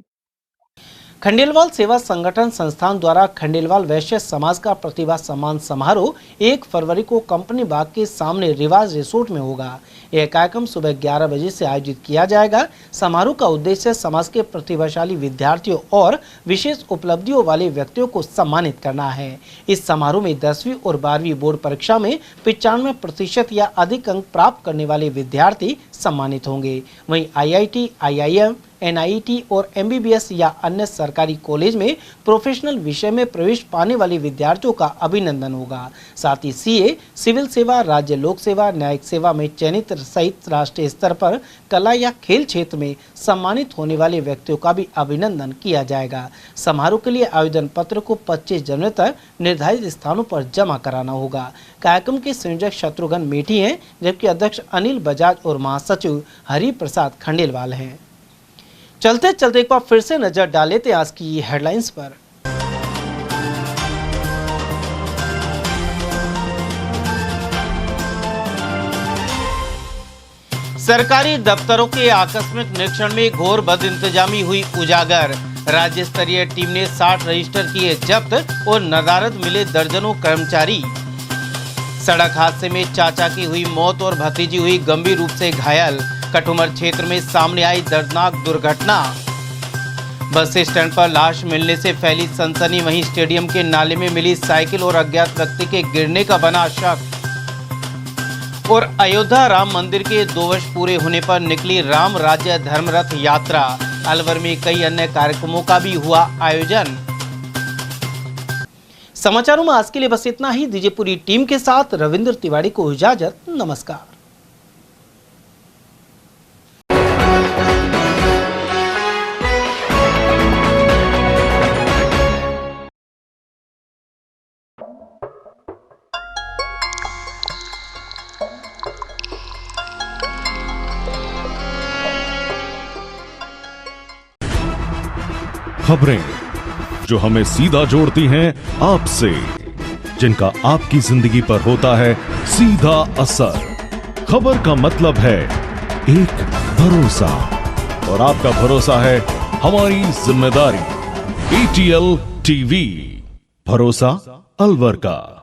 खंडेलवाल सेवा संगठन संस्थान द्वारा खंडेलवाल वैश्य समाज का प्रतिभा सम्मान समारोह 1 फरवरी को कंपनी बाग के सामने रिवाज रिसोर्ट में होगा। यह कार्यक्रम सुबह 11 बजे से आयोजित किया जाएगा। समारोह का उद्देश्य समाज के प्रतिभाशाली विद्यार्थियों और विशेष उपलब्धियों वाले व्यक्तियों को सम्मानित करना है। इस समारोह में 10वीं और 12वीं बोर्ड परीक्षा में 95% या अधिक अंक प्राप्त करने वाले विद्यार्थी सम्मानित होंगे। वहीं IIT, IIM, NIT और MBBS या अन्य सरकारी कॉलेज में प्रोफेशनल विषय में प्रवेश पाने वाले विद्यार्थियों का अभिनंदन होगा। साथ ही CA, सिविल सेवा, राज्य लोक सेवा, न्यायिक सेवा में चयनित सहित राष्ट्रीय स्तर पर कला या खेल क्षेत्र में सम्मानित होने वाले व्यक्तियों का भी अभिनंदन किया जाएगा। समारोह के लिए आवेदन पत्र को 25 जनवरी तक निर्धारित स्थानों पर जमा कराना होगा। कार्यक्रम के संयोजक शत्रुघ्न मेठी हैं, जबकि अध्यक्ष अनिल बजाज और महासचिव हरि प्रसाद खंडेलवाल हैं। चलते चलते एक बार फिर से नजर डालें थे आज की हेडलाइंस पर। सरकारी दफ्तरों के आकस्मिक निरीक्षण में घोर बदइंतजामी हुई उजागर। राज्य स्तरीय टीम ने 60 रजिस्टर किए जब्त और नदारद मिले दर्जनों कर्मचारी। सड़क हादसे में चाचा की हुई मौत और भतीजी हुई गंभीर रूप से घायल। कटुमर क्षेत्र में सामने आई दर्दनाक दुर्घटना। बस स्टैंड पर लाश मिलने से फैली सनसनी। वहीं स्टेडियम के नाले में मिली साइकिल और अज्ञात व्यक्ति के गिरने का बना शक। और अयोध्या राम मंदिर के 2 वर्ष पूरे होने पर निकली राम राज्य धर्मरथ यात्रा। अलवर में कई अन्य कार्यक्रमों का भी हुआ आयोजन। समाचारों में आज के लिए बस इतना ही। दीजिए पूरी टीम के साथ रविंद्र तिवारी को इजाजत। नमस्कार। खबरें जो हमें सीधा जोड़ती हैं आपसे, जिनका आपकी जिंदगी पर होता है सीधा असर। खबर का मतलब है एक भरोसा, और आपका भरोसा है हमारी जिम्मेदारी। ATL TV, भरोसा अलवर का।